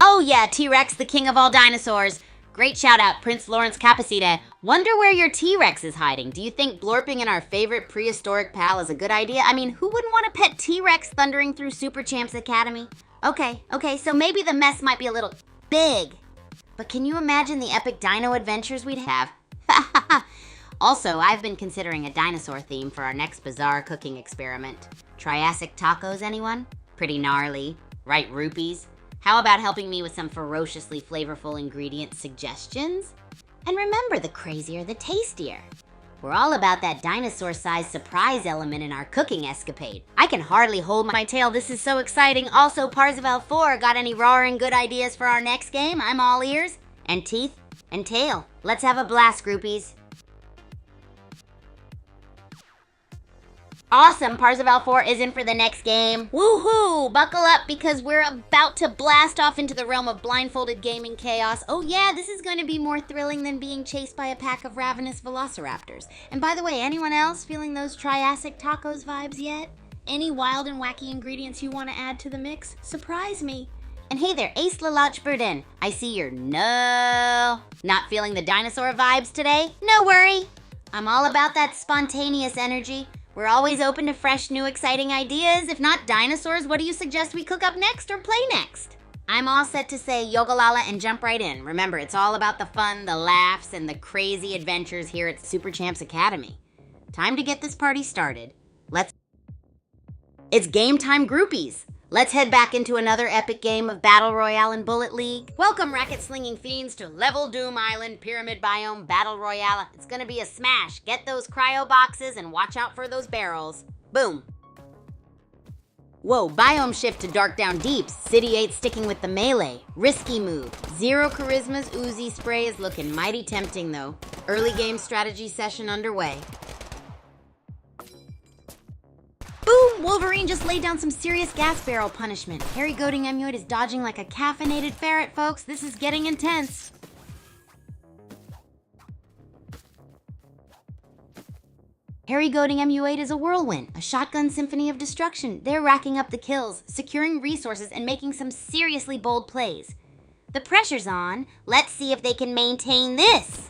Oh yeah, T-Rex, the king of all dinosaurs. Great shout out, Prince Lawrence Capacita. Wonder where your T-Rex is hiding. Do you think blorping in our favorite prehistoric pal is a good idea? I mean, who wouldn't want a pet T-Rex thundering through Super Champs Academy? Okay, so maybe the mess might be a little big. But can you imagine the epic dino adventures we'd have? Also, I've been considering a dinosaur theme for our next bizarre cooking experiment. Triassic tacos, anyone? Pretty gnarly, right, rupees? How about helping me with some ferociously flavorful ingredient suggestions? And remember, the crazier, the tastier. We're all about that dinosaur-sized surprise element in our cooking escapade. I can hardly hold my tail. This is so exciting. Also, Parzival 4, got any roaring good ideas for our next game? I'm all ears. And teeth and tail. Let's have a blast, groupies. Awesome, Parzival 4 is in for the next game. Woohoo! Buckle up because we're about to blast off into the realm of blindfolded gaming chaos. Oh yeah, this is going to be more thrilling than being chased by a pack of ravenous velociraptors. And by the way, anyone else feeling those Triassic tacos vibes yet? Any wild and wacky ingredients you want to add to the mix? Surprise me. And hey there, Ace Lalachberda. I see you're not feeling the dinosaur vibes today? No worry. I'm all about that spontaneous energy. We're always open to fresh, new, exciting ideas. If not dinosaurs, what do you suggest we cook up next or play next? I'm all set to say yogalala and jump right in. Remember, it's all about the fun, the laughs, and the crazy adventures here at Super Champs Academy. Time to get this party started. It's game time, groupies. Let's head back into another epic game of Battle Royale and Bullet League. Welcome, racket-slinging fiends, to Level Doom Island Pyramid Biome Battle Royale. It's gonna be a smash. Get those cryo boxes and watch out for those barrels. Boom. Whoa, biome shift to Dark Down Deeps. City 8 sticking with the melee. Risky move. Zero Charisma's Uzi spray is looking mighty tempting, though. Early game strategy session underway. Boom! Wolverine just laid down some serious gas barrel punishment. Harry Goading Emuite is dodging like a caffeinated ferret, folks. This is getting intense. Harry Goading Emuite is a whirlwind, a shotgun symphony of destruction. They're racking up the kills, securing resources, and making some seriously bold plays. The pressure's on. Let's see if they can maintain this.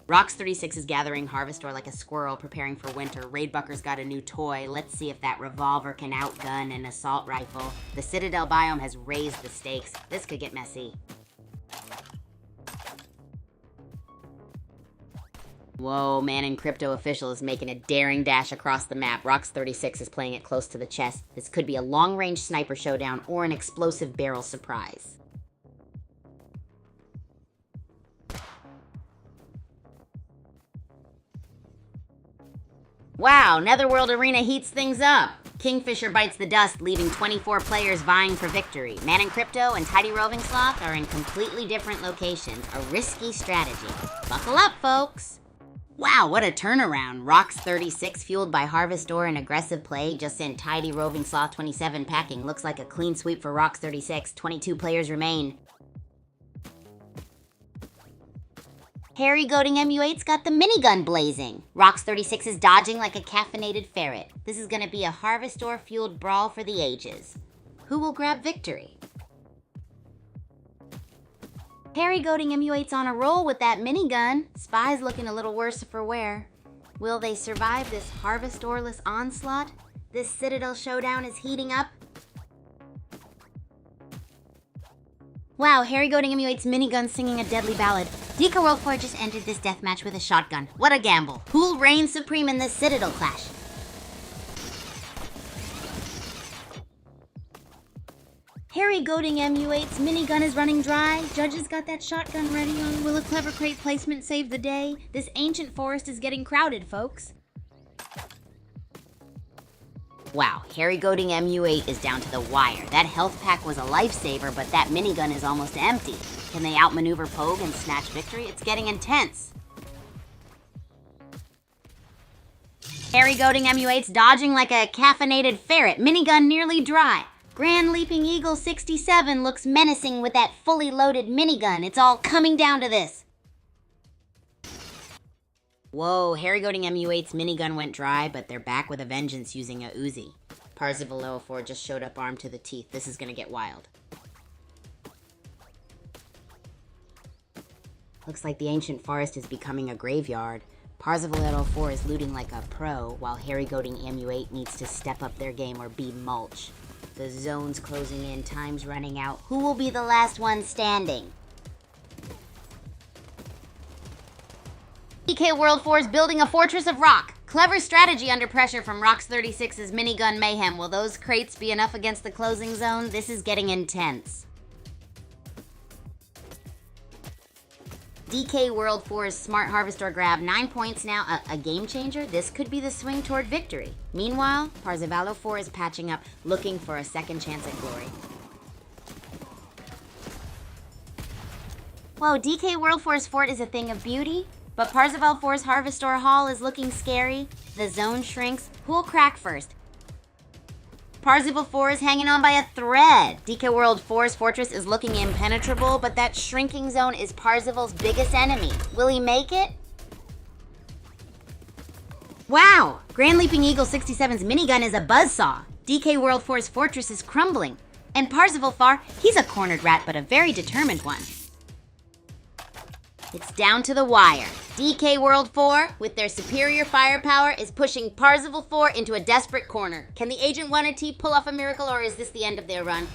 Rox36 is gathering Harvestor like a squirrel preparing for winter. Raidbucker's got a new toy. Let's see if that revolver can outgun an assault rifle. The Citadel biome has raised the stakes. This could get messy. Whoa, man in Crypto official is making a daring dash across the map. Rox36 is playing it close to the chest. This could be a long-range sniper showdown or an explosive barrel surprise. Wow, Netherworld Arena heats things up. Kingfisher bites the dust, leaving 24 players vying for victory. Man in Crypto and Tidy Roving Sloth are in completely different locations. A risky strategy. Buckle up, folks. Wow, what a turnaround. Rox36, fueled by Harvestor and aggressive play, just sent Tidy Roving Sloth 27 packing. Looks like a clean sweep for Rox36. 22 players remain. Harry Goating MU8's got the minigun blazing. Rox36 is dodging like a caffeinated ferret. This is gonna be a Harvestor-fueled brawl for the ages. Who will grab victory? Harry Goating MU8's on a roll with that minigun. Spy's looking a little worse for wear. Will they survive this Harvestorless onslaught? This Citadel showdown is heating up. Wow, Harry Goating MU8's minigun singing a deadly ballad. DK World 4 just entered this deathmatch with a shotgun. What a gamble. Who'll reign supreme in this Citadel clash? Harry Goating MU8's minigun is running dry. Judges got that shotgun ready. Will a clever crate placement save the day? This ancient forest is getting crowded, folks. Wow, Harry Goating MU8 is down to the wire. That health pack was a lifesaver, but that minigun is almost empty. Can they outmaneuver Pogue and snatch victory? It's getting intense. Harry Goating MU8's dodging like a caffeinated ferret. Minigun nearly dry. Grand Leaping Eagle 67 looks menacing with that fully loaded minigun. It's all coming down to this. Whoa, Harry Goating MU8's minigun went dry, but they're back with a vengeance using a Uzi. Parzival 04 just showed up armed to the teeth. This is gonna get wild. Looks like the ancient forest is becoming a graveyard. Parzival 04 is looting like a pro, while Harry Goating MU8 needs to step up their game or be mulch. The zone's closing in, time's running out. Who will be the last one standing? DK World 4 is building a fortress of rock. Clever strategy under pressure from Rox36's minigun mayhem. Will those crates be enough against the closing zone? This is getting intense. DK World 4's Smart Harvestor grab 9 points now. A game changer? This could be the swing toward victory. Meanwhile, Parzival 04 is patching up, looking for a second chance at glory. Whoa, DK World 4's fort is a thing of beauty, but Parzival 4's Harvestor Hall is looking scary. The zone shrinks. Who'll crack first? Parzival 4 is hanging on by a thread. DK World 4's fortress is looking impenetrable, but that shrinking zone is Parzival's biggest enemy. Will he make it? Wow! Grand Leaping Eagle 67's minigun is a buzzsaw. DK World 4's fortress is crumbling. And Parzival 4, he's a cornered rat, but a very determined one. It's down to the wire. DK World 4, with their superior firepower, is pushing Parzival 4 into a desperate corner. Can the Agent 1T pull off a miracle, or is this the end of their run?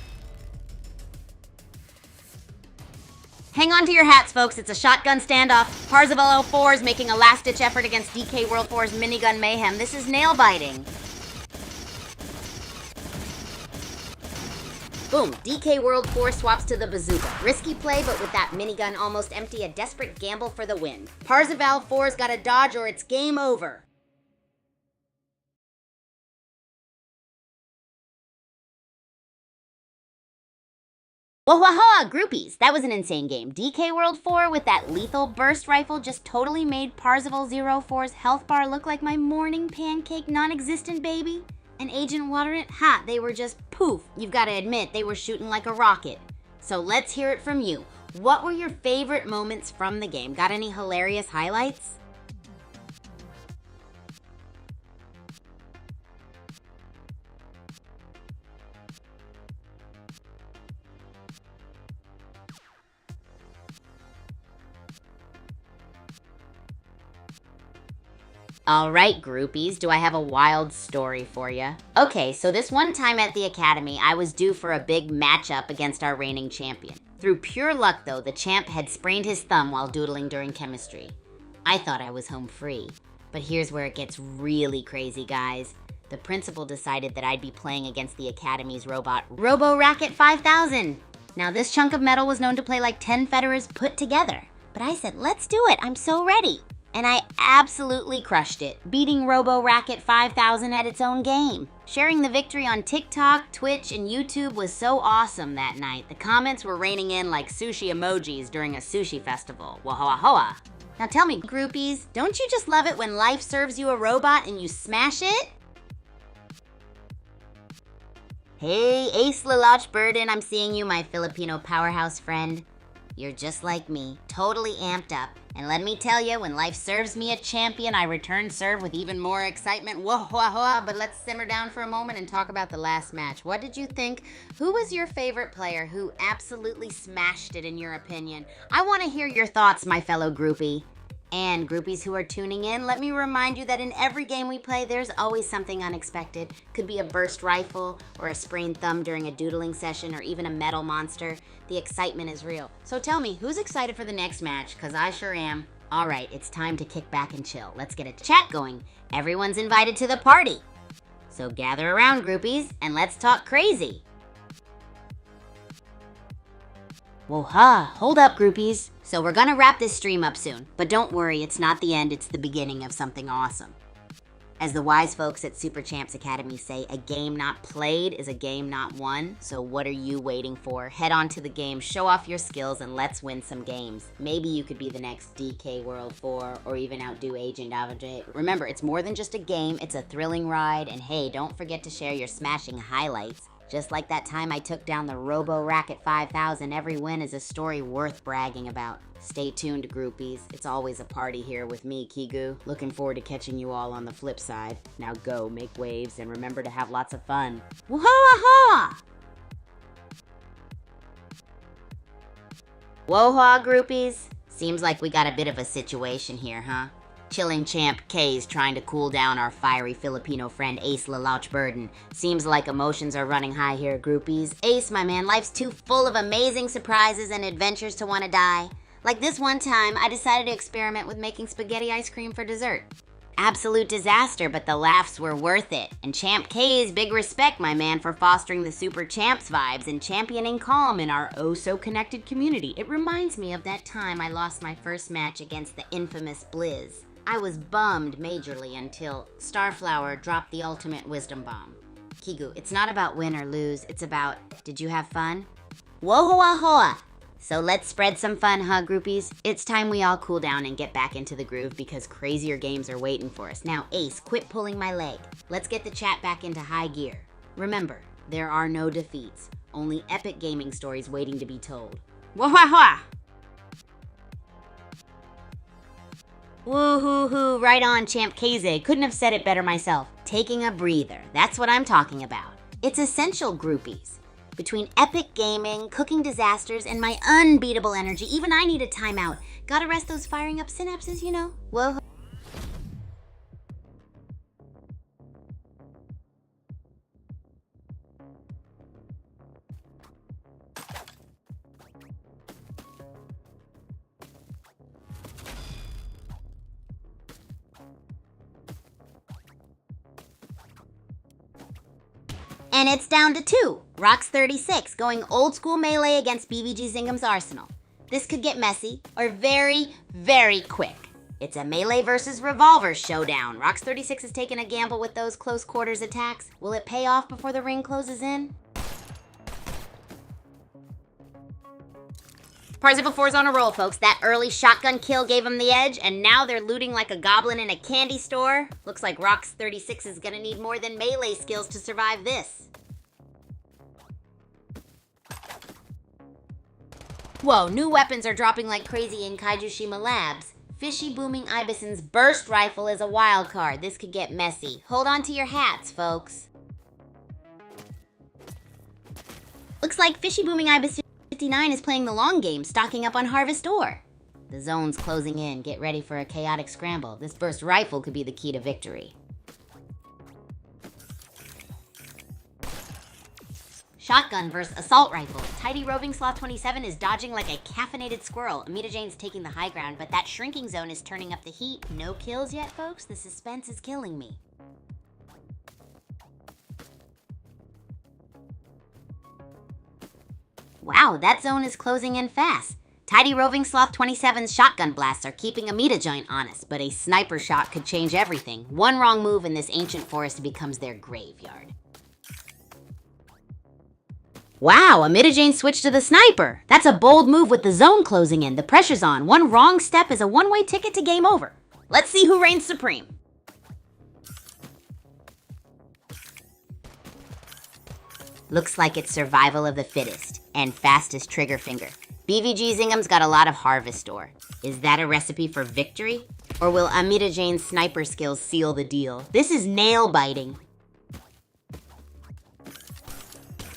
Hang on to your hats, folks. It's a shotgun standoff. Parzival 04 is making a last-ditch effort against DK World 4's minigun mayhem. This is nail-biting. Boom, DK World 4 swaps to the bazooka. Risky play, but with that minigun almost empty, a desperate gamble for the win. Parzival 4's got to dodge or it's game over. Whoa, groupies, that was an insane game. DK World 4 with that lethal burst rifle just totally made Parzival 04's health bar look like my morning pancake non-existent baby. And Agent Waterant, they were just poof. You've got to admit, they were shooting like a rocket. So let's hear it from you. What were your favorite moments from the game? Got any hilarious highlights? Alright, groupies, do I have a wild story for you? Okay, so this one time at the academy, I was due for a big matchup against our reigning champion. Through pure luck, though, the champ had sprained his thumb while doodling during chemistry. I thought I was home free. But here's where it gets really crazy, guys. The principal decided that I'd be playing against the Academy's robot, Robo Racket 5000. Now, this chunk of metal was known to play like 10 Federers put together. But I said, let's do it, I'm so ready. And I absolutely crushed it, beating Robo Racket 5000 at its own game. Sharing the victory on TikTok, Twitch, and YouTube was so awesome that night. The comments were raining in like sushi emojis during a sushi festival. Wahoahoa. Now tell me, groupies, don't you just love it when life serves you a robot and you smash it? Hey, Ace Lalach Burden, I'm seeing you, my Filipino powerhouse friend. You're just like me, totally amped up. And let me tell you, when life serves me a champion, I return serve with even more excitement. Whoa, but let's simmer down for a moment and talk about the last match. What did you think? Who was your favorite player who absolutely smashed it in your opinion? I want to hear your thoughts, my fellow groupie. And groupies who are tuning in, let me remind you that in every game we play, there's always something unexpected. Could be a burst rifle, or a sprained thumb during a doodling session, or even a metal monster. The excitement is real. So tell me, who's excited for the next match? Because I sure am. All right, it's time to kick back and chill. Let's get a chat going. Everyone's invited to the party. So gather around, groupies, and let's talk crazy. Whoa-ha, hold up, groupies. So we're gonna wrap this stream up soon, but don't worry, it's not the end, it's the beginning of something awesome. As the wise folks at Super Champs Academy say, a game not played is a game not won, so what are you waiting for? Head on to the game, show off your skills, and let's win some games. Maybe you could be the next DK World 4, or even outdo Agent Avajay. Remember, it's more than just a game, it's a thrilling ride, and hey, don't forget to share your smashing highlights. Just like that time I took down the Robo Racket 5000, every win is a story worth bragging about. Stay tuned, groupies. It's always a party here with me, Kigu. Looking forward to catching you all on the flip side. Now go, make waves, and remember to have lots of fun. Whoa-ha-ha! Whoa-ha, groupies. Seems like we got a bit of a situation here, huh? Chilling Champ K's trying to cool down our fiery Filipino friend Ace Lalach Burden. Seems like emotions are running high here, groupies. Ace, my man, life's too full of amazing surprises and adventures to want to die. Like this one time, I decided to experiment with making spaghetti ice cream for dessert. Absolute disaster, but the laughs were worth it. And Champ K's big respect, my man, for fostering the Super Champs vibes and championing calm in our oh-so-connected community. It reminds me of that time I lost my first match against the infamous Blizz. I was bummed majorly until Starflower dropped the ultimate wisdom bomb. Kigu, it's not about win or lose, it's about, did you have fun? Whoa-hoa-hoa! So let's spread some fun, huh, groupies? It's time we all cool down and get back into the groove because crazier games are waiting for us. Now, Ace, quit pulling my leg. Let's get the chat back into high gear. Remember, there are no defeats, only epic gaming stories waiting to be told. Whoa-ha-ha! Woo-hoo-hoo, right on, Champ KZ. Couldn't have said it better myself. Taking a breather, that's what I'm talking about. It's essential, groupies. Between epic gaming, cooking disasters, and my unbeatable energy, even I need a timeout. Gotta rest those firing up synapses, you know? Whoa. And it's down to 2. Rox 36 going old school melee against BBG Zingham's Arsenal. This could get messy or very, very quick. It's a melee versus revolver showdown. Rox 36 has taken a gamble with those close quarters attacks. Will it pay off before the ring closes in? Parzival 4's on a roll, folks. That early shotgun kill gave him the edge, and now they're looting like a goblin in a candy store. Looks like Rox 36 is gonna need more than melee skills to survive this. Whoa, new weapons are dropping like crazy in Kaiju Labs. Fishy Booming Ibison's burst rifle is a wild card. This could get messy. Hold on to your hats, folks. Looks like Fishy Booming Ibis 59 is playing the long game, stocking up on Harvest Ore. The zone's closing in. Get ready for a chaotic scramble. This burst rifle could be the key to victory. Shotgun versus assault rifle. Tidy Roving Sloth 27 is dodging like a caffeinated squirrel. Amita Jane's taking the high ground, but that shrinking zone is turning up the heat. No kills yet, folks? The suspense is killing me. Wow, that zone is closing in fast. Tidy Roving Sloth 27's shotgun blasts are keeping Amita Joint honest, but a sniper shot could change everything. One wrong move and this ancient forest becomes their graveyard. Wow, Amita Jane switched to the sniper. That's a bold move with the zone closing in. The pressure's on. One wrong step is a one-way ticket to game over. Let's see who reigns supreme. Looks like it's survival of the fittest and fastest trigger finger. BVG Zingham's got a lot of harvest ore. Is that a recipe for victory? Or will Amita Jane's sniper skills seal the deal? This is nail-biting.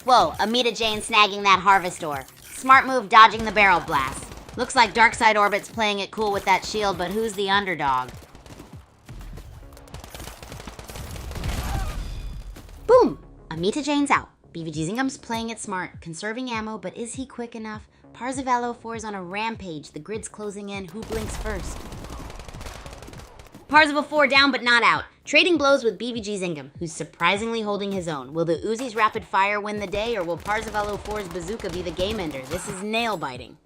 Whoa, Amita Jane snagging that harvest ore. Smart move dodging the barrel blast. Looks like Darkside Orbit's playing it cool with that shield, but who's the underdog? Boom! Amita Jane's out. BVG Zingham's playing it smart, conserving ammo, but is he quick enough? Parzival 04 is on a rampage. The grid's closing in. Who blinks first? Parzival 4 down but not out. Trading blows with BVG Zingham, who's surprisingly holding his own. Will the Uzi's rapid fire win the day, or will Parzival 04's bazooka be the game ender? This is nail-biting.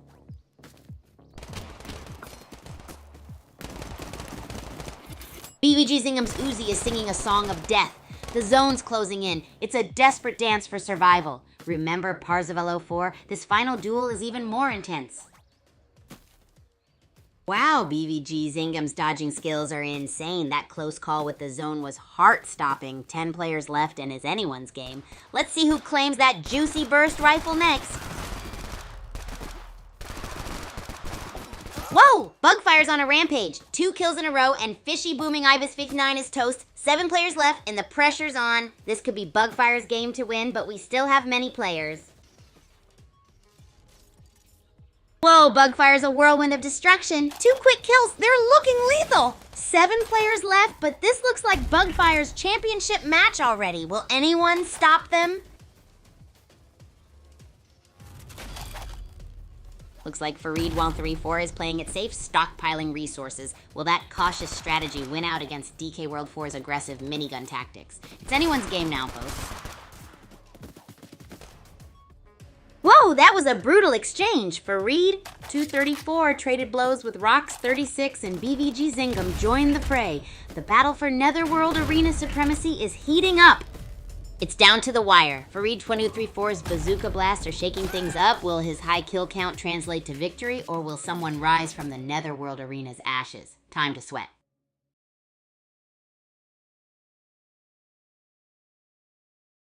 BVG Zingham's Uzi is singing a song of death. The zone's closing in. It's a desperate dance for survival. Remember Parzival 04? This final duel is even more intense. Wow, BVG Zingham's dodging skills are insane. That close call with the zone was heart-stopping. 10 players left and it's anyone's game. Let's see who claims that juicy burst rifle next. Whoa! Bugfire's on a rampage. 2 kills in a row and Fishy Booming Ibis 59 is toast. 7 players left and the pressure's on. This could be Bugfire's game to win, but we still have many players. Whoa, Bugfire's a whirlwind of destruction. 2 quick kills. They're looking lethal. 7 players left, but this looks like Bugfire's championship match already. Will anyone stop them? Looks like Fareed 134 is playing it safe, stockpiling resources. Will that cautious strategy win out against DK World 4's aggressive minigun tactics? It's anyone's game now, folks. Whoa, that was a brutal exchange. Fareed 234 traded blows with Rox 36 and BVG Zingham joined the fray. The battle for Netherworld arena supremacy is heating up. It's down to the wire. Fareed 2234's bazooka blasts are shaking things up. Will his high kill count translate to victory, or will someone rise from the Netherworld arena's ashes? Time to sweat.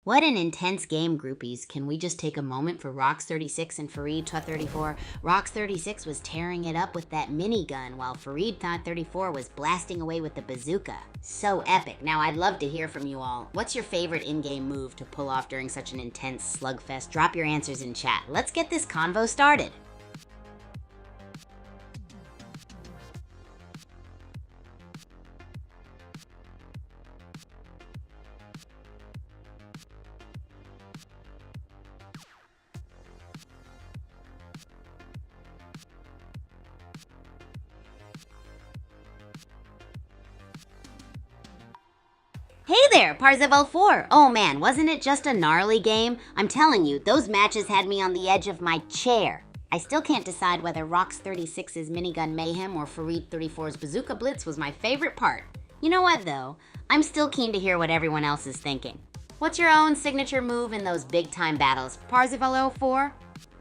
What an intense game, groupies. Can we just take a moment for Rox 36 and Fareed 34? Rox 36 was tearing it up with that minigun, while Fareed 34 was blasting away with the bazooka. So epic. Now, I'd love to hear from you all. What's your favorite in-game move to pull off during such an intense slugfest? Drop your answers in chat. Let's get this convo started. Hey there, Parzival 4. Oh man, wasn't it just a gnarly game? I'm telling you, those matches had me on the edge of my chair. I still can't decide whether Rox 36's minigun mayhem or Fareed 34's bazooka blitz was my favorite part. You know what though? I'm still keen to hear what everyone else is thinking. What's your own signature move in those big time battles? Parzival 04?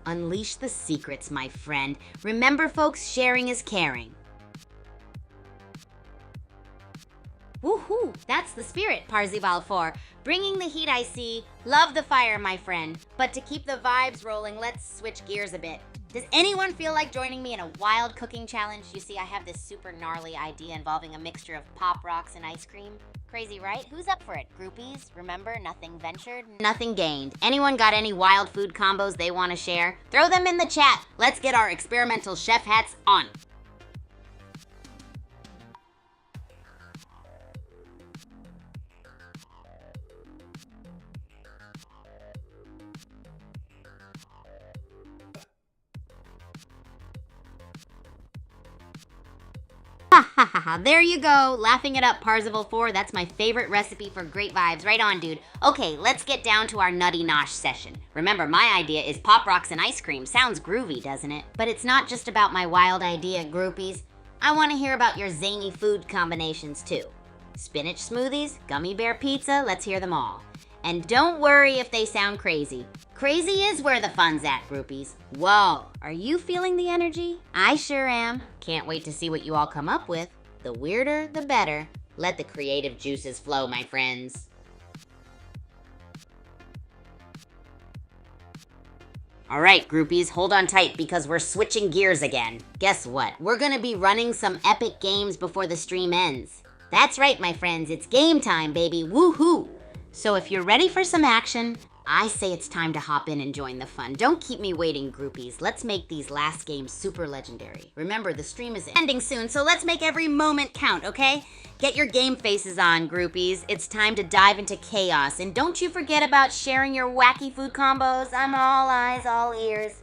Unleash the secrets, my friend. Remember folks, sharing is caring. Woohoo! That's the spirit, Parzival 4. Bringing the heat I see. Love the fire, my friend. But to keep the vibes rolling, let's switch gears a bit. Does anyone feel like joining me in a wild cooking challenge? You see, I have this super gnarly idea involving a mixture of pop rocks and ice cream. Crazy, right? Who's up for it? Groupies? Remember, nothing ventured, nothing gained. Anyone got any wild food combos they want to share? Throw them in the chat. Let's get our experimental chef hats on. Ha ha ha, there you go. Laughing it up, Parzival 4. That's my favorite recipe for great vibes. Right on, dude. Okay, let's get down to our nutty nosh session. Remember, my idea is pop rocks and ice cream. Sounds groovy, doesn't it? But it's not just about my wild idea, groupies. I want to hear about your zany food combinations, too. Spinach smoothies, gummy bear pizza, let's hear them all. And don't worry if they sound crazy. Crazy is where the fun's at, groupies. Whoa, are you feeling the energy? I sure am. Can't wait to see what you all come up with. The weirder, the better. Let the creative juices flow, my friends. All right, groupies, hold on tight because we're switching gears again. Guess what? We're gonna be running some epic games before the stream ends. That's right, my friends, it's game time, baby, woohoo! So if you're ready for some action, I say it's time to hop in and join the fun. Don't keep me waiting, groupies. Let's make these last games super legendary. Remember, the stream is ending soon, so let's make every moment count, okay? Get your game faces on, groupies. It's time to dive into chaos. And don't you forget about sharing your wacky food combos. I'm all eyes, all ears.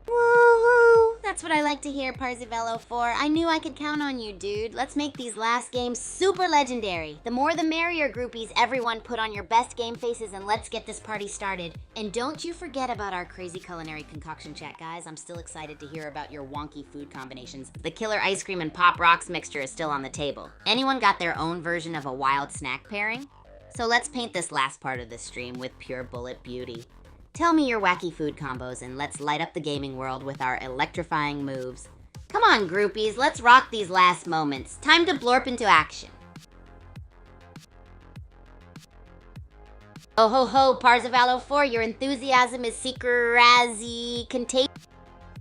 Woohoo! That's what I like to hear, Parzivello 4. I knew I could count on you, dude. Let's make these last games super legendary. The more the merrier, groupies. Everyone put on your best game faces and let's get this party started. And don't you forget about our crazy culinary concoction chat, guys. I'm still excited to hear about your wonky food combinations. The killer ice cream and pop rocks mixture is still on the table. Anyone got their own version of a wild snack pairing? So let's paint this last part of the stream with pure bullet beauty. Tell me your wacky food combos and let's light up the gaming world with our electrifying moves. Come on, groupies, let's rock these last moments. Time to blorp into action. Oh ho ho, Parzivallo 4, your enthusiasm is secret contagious.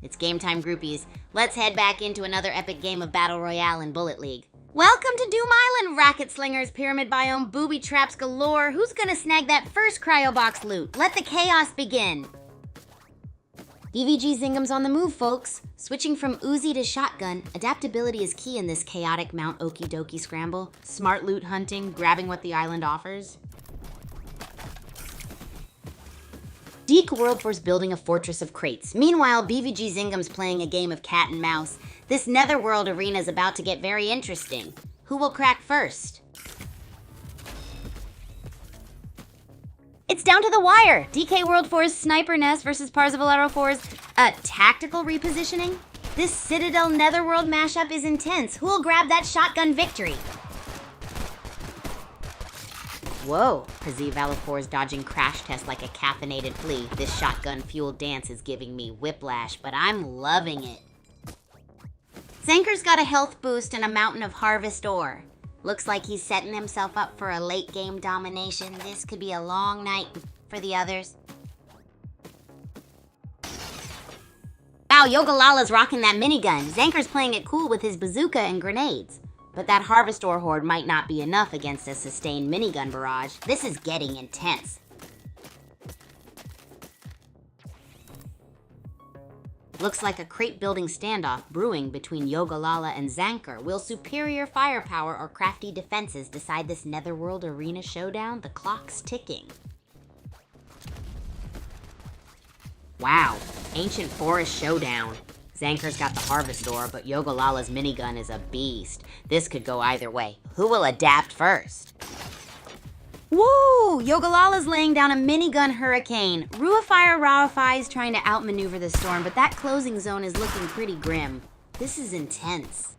It's game time, groupies. Let's head back into another epic game of Battle Royale and Bullet League. Welcome to Doom Island, Racket Slingers, Pyramid Biome, Booby Traps galore. Who's gonna snag that first cryo box loot? Let the chaos begin. BVG Zingham's on the move, folks. Switching from Uzi to shotgun, adaptability is key in this chaotic Mount Okie Dokie scramble. Smart loot hunting, grabbing what the island offers. Deke Worldforce building a fortress of crates. Meanwhile, BVG Zingham's playing a game of cat and mouse. This netherworld arena is about to get very interesting. Who will crack first? It's down to the wire. DK World 4's Sniper Nest versus Parzivalero 4's tactical repositioning. This Citadel Netherworld mashup is intense. Who will grab that shotgun victory? Whoa, Parzivalero 4's dodging crash test like a caffeinated flea. This shotgun-fueled dance is giving me whiplash, but I'm loving it. Zanker's got a health boost and a mountain of harvest ore. Looks like he's setting himself up for a late game domination. This could be a long night for the others. Wow, Yogalala's rocking that minigun. Zanker's playing it cool with his bazooka and grenades. But that harvest ore horde might not be enough against a sustained minigun barrage. This is getting intense. Looks like a crate-building standoff brewing between Yogalala and Zanker. Will superior firepower or crafty defenses decide this netherworld arena showdown? The clock's ticking. Wow, ancient forest showdown. Zanker's got the harvest ore, but Yogalala's minigun is a beast. This could go either way. Who will adapt first? Woo! Yogalala's laying down a minigun hurricane. Ruafire Rawify is trying to outmaneuver the storm, but that closing zone is looking pretty grim. This is intense.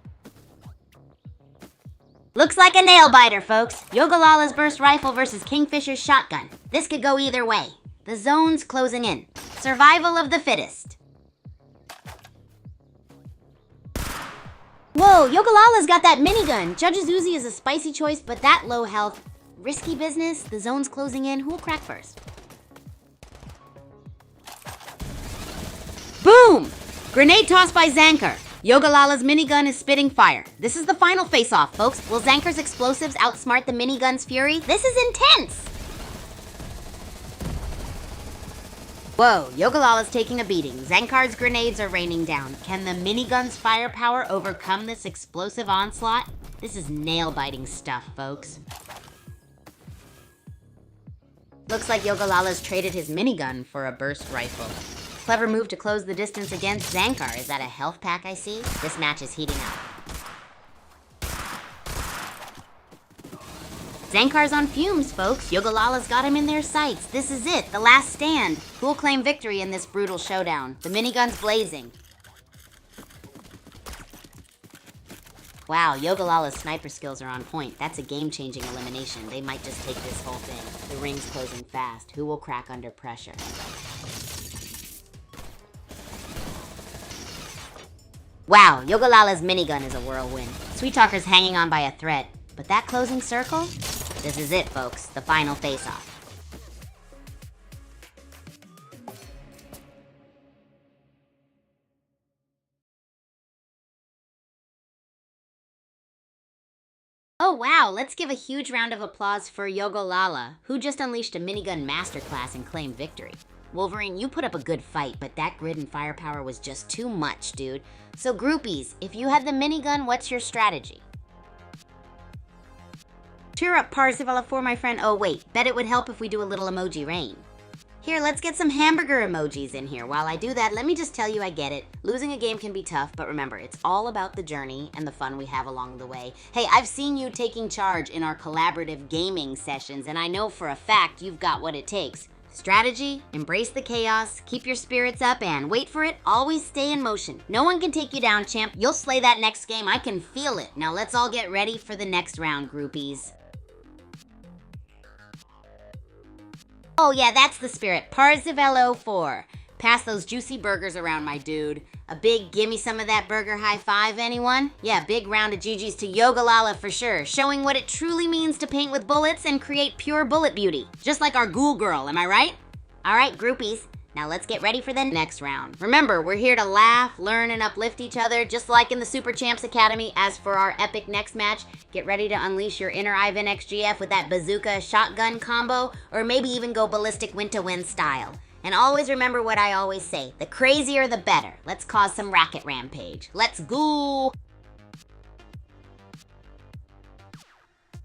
Looks like a nail-biter, folks. Yogalala's burst rifle versus Kingfisher's shotgun. This could go either way. The zone's closing in. Survival of the fittest. Whoa, Yogalala's got that minigun. Judge's Uzi is a spicy choice, but that low health. Risky business, the zone's closing in. Who'll crack first? Boom! Grenade toss by Zanker. Yogalala's minigun is spitting fire. This is the final face-off, folks. Will Zanker's explosives outsmart the minigun's fury? This is intense! Whoa, Yogalala's taking a beating. Zankar's grenades are raining down. Can the minigun's firepower overcome this explosive onslaught? This is nail-biting stuff, folks. Looks like Yogalala's traded his minigun for a burst rifle. Clever move to close the distance against Zankar. Is that a health pack I see? This match is heating up. Zankar's on fumes, folks. Yogalala's got him in their sights. This is it, the last stand. Who'll claim victory in this brutal showdown? The minigun's blazing. Wow, Yogalala's sniper skills are on point. That's a game-changing elimination. They might just take this whole thing. The ring's closing fast. Who will crack under pressure? Wow, Yogalala's minigun is a whirlwind. Sweet Talker's hanging on by a thread. But that closing circle? This is it, folks. The final face-off. Oh wow, let's give a huge round of applause for Yogalala, who just unleashed a minigun masterclass and claimed victory. Wolverine, you put up a good fight, but that grid and firepower was just too much, dude. So groupies, if you had the minigun, what's your strategy? Cheer up, Parzival, for my friend. Oh wait, bet it would help if we do a little emoji rain. Here, let's get some hamburger emojis in here. While I do that, let me just tell you I get it. Losing a game can be tough, but remember, it's all about the journey and the fun we have along the way. Hey, I've seen you taking charge in our collaborative gaming sessions, and I know for a fact you've got what it takes. Strategy, embrace the chaos, keep your spirits up, and wait for it, always stay in motion. No one can take you down, champ. You'll slay that next game. I can feel it. Now let's all get ready for the next round, groupies. Oh yeah, that's the spirit. Parzival 04. Pass those juicy burgers around, my dude. A big gimme some of that burger high five, anyone? Yeah, big round of GG's to Yogalala for sure, showing what it truly means to paint with bullets and create pure bullet beauty. Just like our ghoul girl, am I right? All right, groupies. Now let's get ready for the next round. Remember, we're here to laugh, learn, and uplift each other, just like in the Super Champs Academy. As for our epic next match, get ready to unleash your inner Ivan XGF with that bazooka shotgun combo, or maybe even go ballistic win-to-win style. And always remember what I always say, the crazier the better. Let's cause some racket rampage. Let's go!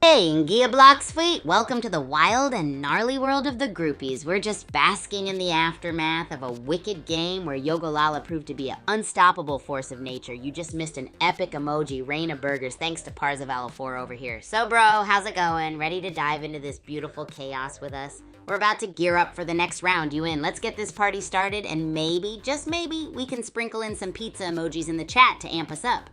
Hey, Ngia Block's fleet, welcome to the wild and gnarly world of the groupies. We're just basking in the aftermath of a wicked game where Yogalala proved to be an unstoppable force of nature. You just missed an epic emoji rain of burgers thanks to Parzival 4 over here. So bro, how's it going? Ready to dive into this beautiful chaos with us? We're about to gear up for the next round. You in? Let's get this party started, and maybe, just maybe, we can sprinkle in some pizza emojis in the chat to amp us up.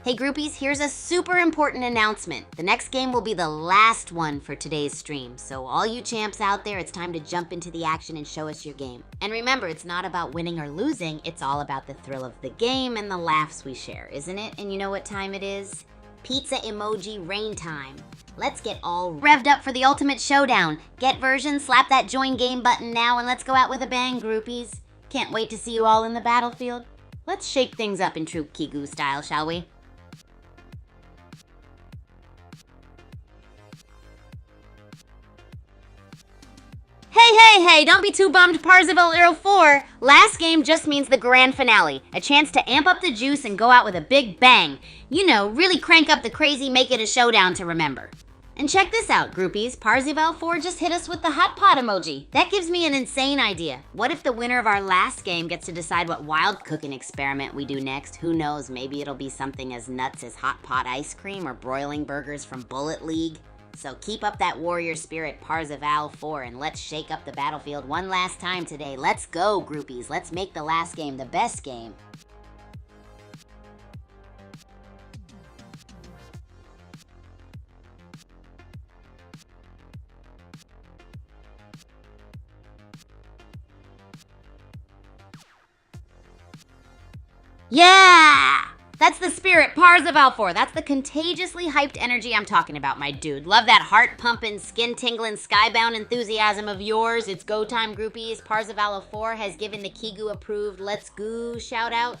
Hey groupies, here's a super important announcement. The next game will be the last one for today's stream. So all you champs out there, it's time to jump into the action and show us your game. And remember, it's not about winning or losing, it's all about the thrill of the game and the laughs we share, isn't it? And you know what time it is? Pizza emoji rain time. Let's get all revved up for the ultimate showdown. Get version, slap that join game button now, and let's go out with a bang, groupies. Can't wait to see you all in the battlefield. Let's shake things up in true Kigu style, shall we? Hey, don't be too bummed, Parzival 04. Last game just means the grand finale. A chance to amp up the juice and go out with a big bang. You know, really crank up the crazy, make it a showdown to remember. And check this out, groupies. Parzival 4 just hit us with the hot pot emoji. That gives me an insane idea. What if the winner of our last game gets to decide what wild cooking experiment we do next? Who knows, maybe it'll be something as nuts as hot pot ice cream or broiling burgers from Bullet League. So keep up that warrior spirit, Parzival 4, and let's shake up the battlefield one last time today. Let's go, groupies. Let's make the last game the best game. Yeah! That's the spirit, Parzival 4. That's the contagiously hyped energy I'm talking about, my dude. Love that heart-pumping, skin-tingling, skybound enthusiasm of yours. It's go time, groupies. Parzival 4 has given the Kigu approved Let's Go shout-out.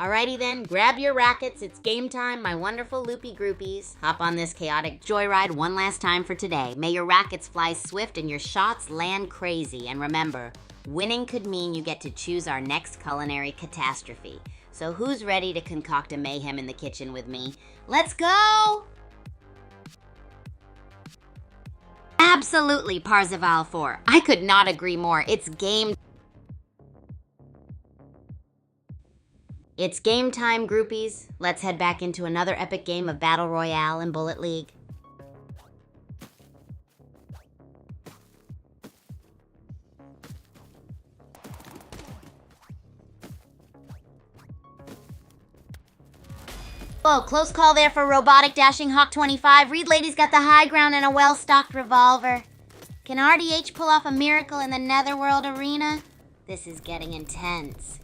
Alrighty then, grab your rackets, it's game time, my wonderful loopy groupies. Hop on this chaotic joyride one last time for today. May your rackets fly swift and your shots land crazy. And remember, winning could mean you get to choose our next culinary catastrophe. So who's ready to concoct a mayhem in the kitchen with me? Let's go! Absolutely, Parzival 4. I could not agree more. It's game time, groupies. Let's head back into another epic game of Battle Royale and Bullet League. Whoa, close call there for Robotic Dashing Hawk 25. Reed Lady's got the high ground and a well-stocked revolver. Can RDH pull off a miracle in the Netherworld arena? This is getting intense.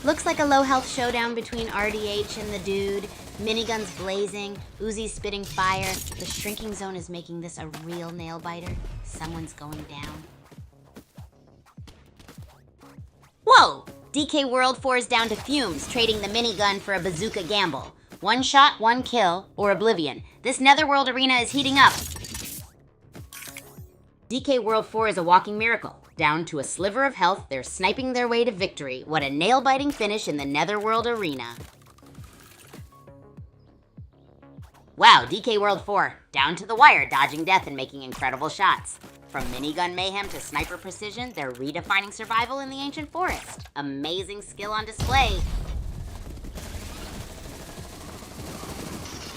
Looks like a low-health showdown between RDH and the dude. Miniguns blazing, Uzi spitting fire. The shrinking zone is making this a real nail-biter. Someone's going down. Whoa! DK World 4 is down to fumes, trading the minigun for a bazooka gamble. One shot, one kill, or oblivion. This Netherworld arena is heating up. DK World 4 is a walking miracle. Down to a sliver of health, they're sniping their way to victory. What a nail-biting finish in the Netherworld arena. Wow, DK World 4, down to the wire, dodging death and making incredible shots. From minigun mayhem to sniper precision, they're redefining survival in the ancient forest. Amazing skill on display.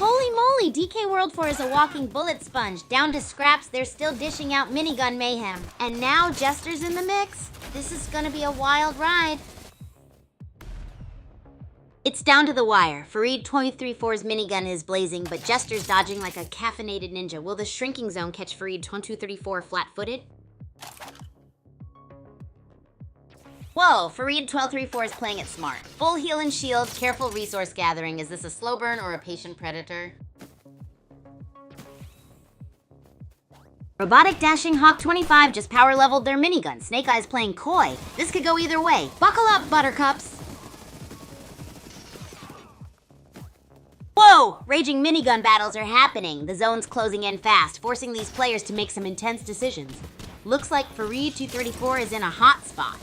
Holy moly, DK World 4 is a walking bullet sponge. Down to scraps, they're still dishing out minigun mayhem. And now Jester's in the mix. This is gonna be a wild ride. It's down to the wire. Fareed 234's minigun is blazing, but Jester's dodging like a caffeinated ninja. Will the shrinking zone catch Fareed 234 flat-footed? Whoa, Fareed 1234 is playing it smart. Full heal and shield, careful resource gathering. Is this a slow burn or a patient predator? Robotic Dashing Hawk 25 just power leveled their minigun. Snake Eyes playing coy. This could go either way. Buckle up, buttercups. Whoa! Raging minigun battles are happening. The zone's closing in fast, forcing these players to make some intense decisions. Looks like Fareed 234 is in a hot spot.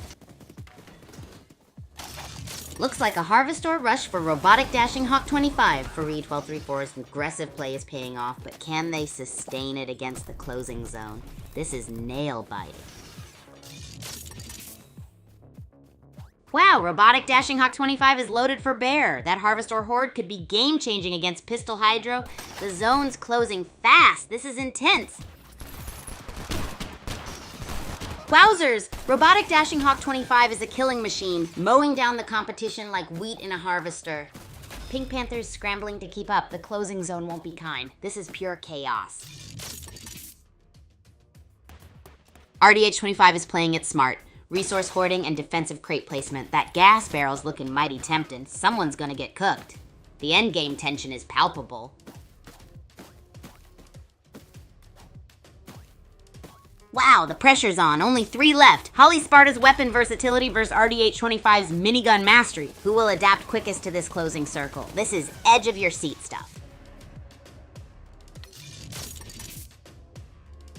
Looks like a Harvestor rush for Robotic Dashing Hawk 25. Fareed 1234's aggressive play is paying off, but can they sustain it against the closing zone? This is nail-biting. Wow, Robotic Dashing Hawk 25 is loaded for bear. That Harvestor horde could be game-changing against Pistol Hydro. The zone's closing fast. This is intense. Wowzers! Robotic Dashing Hawk 25 is a killing machine, mowing down the competition like wheat in a harvester. Pink Panther's scrambling to keep up. The closing zone won't be kind. This is pure chaos. RDH 25 is playing it smart. Resource hoarding and defensive crate placement. That gas barrel's looking mighty tempting. Someone's gonna get cooked. The endgame tension is palpable. Wow, the pressure's on. Only 3 left. Holly Sparta's weapon versatility versus RDH 25's minigun mastery. Who will adapt quickest to this closing circle? This is edge of your seat stuff.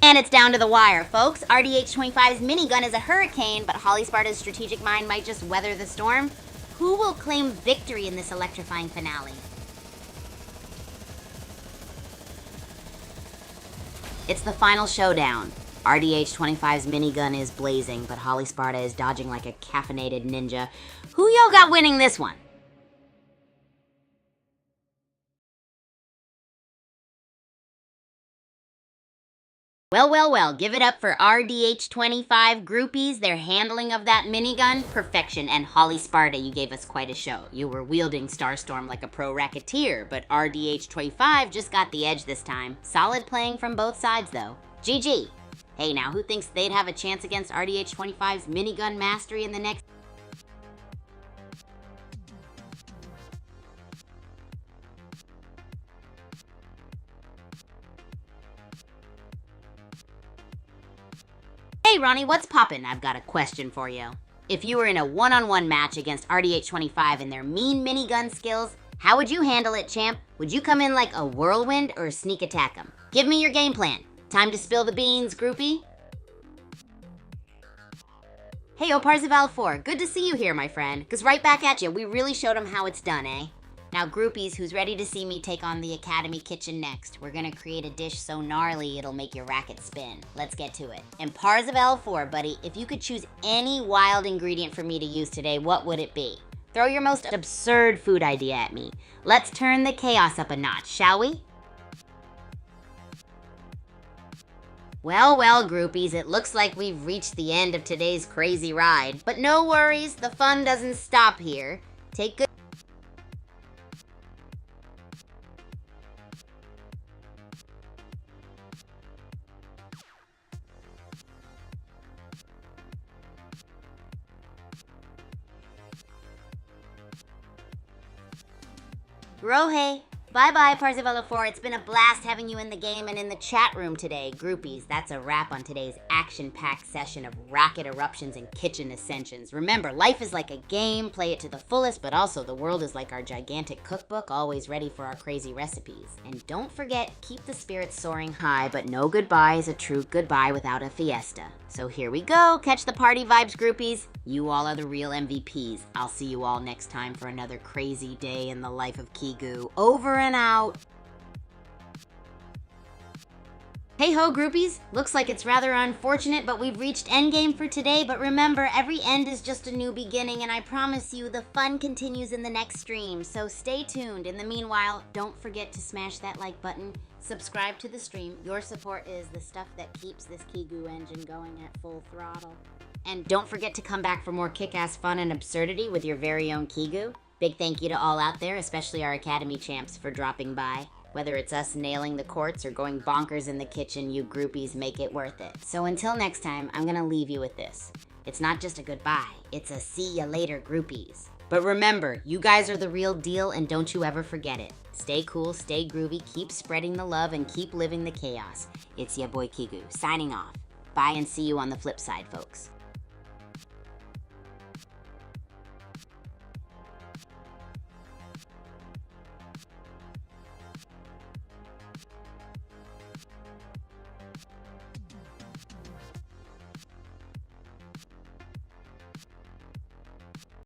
And it's down to the wire, folks. RDH 25's minigun is a hurricane, but Holly Sparta's strategic mind might just weather the storm. Who will claim victory in this electrifying finale? It's the final showdown. RDH 25's minigun is blazing, but Holly Sparta is dodging like a caffeinated ninja. Who y'all got winning this one? Well, give it up for RDH 25 groupies. Their handling of that minigun, perfection. And Holly Sparta, you gave us quite a show. You were wielding Starstorm like a pro racketeer, but RDH 25 just got the edge this time. Solid playing from both sides, though. GG. Hey, now, who thinks they'd have a chance against RDH 25's minigun mastery in the next... Hey, Ronnie, what's poppin'? I've got a question for you. If you were in a one-on-one match against RDH25 and their mean minigun skills, how would you handle it, champ? Would you come in like a whirlwind or sneak attack them? Give me your game plan. Time to spill the beans, groupie. Hey, Parzival 4, good to see you here, my friend. 'Cause right back at you, we really showed them how it's done, eh? Now, groupies, who's ready to see me take on the Academy Kitchen next? We're gonna create a dish so gnarly it'll make your racket spin. Let's get to it. And Parzival 4, buddy, if you could choose any wild ingredient for me to use today, what would it be? Throw your most absurd food idea at me. Let's turn the chaos up a notch, shall we? Well, groupies, it looks like we've reached the end of today's crazy ride. But no worries, the fun doesn't stop here. Take good... Rohe. Bye-bye, Parzival 4. It's been a blast having you in the game and in the chat room today. Groupies, that's a wrap on today's action-packed session of rocket eruptions and kitchen ascensions. Remember, life is like a game, play it to the fullest, but also the world is like our gigantic cookbook, always ready for our crazy recipes. And don't forget, keep the spirits soaring high, but no goodbye is a true goodbye without a fiesta. So here we go, catch the party vibes, groupies. You all are the real MVPs. I'll see you all next time for another crazy day in the life of Kigu. Over and out. Hey ho, groupies. Looks like it's rather unfortunate, but we've reached endgame for today. But remember, every end is just a new beginning, and I promise you the fun continues in the next stream. So stay tuned. In the meanwhile, don't forget to smash that like button. Subscribe to the stream. Your support is the stuff that keeps this Kigu engine going at full throttle. And don't forget to come back for more kick-ass fun and absurdity with your very own Kigu. Big thank you to all out there, especially our Academy champs, for dropping by. Whether it's us nailing the courts or going bonkers in the kitchen, you groupies make it worth it. So until next time, I'm gonna leave you with this. It's not just a goodbye, it's a see ya later, groupies. But remember, you guys are the real deal, and don't you ever forget it. Stay cool, stay groovy, keep spreading the love, and keep living the chaos. It's your boy Kigu, signing off. Bye and see you on the flip side, folks.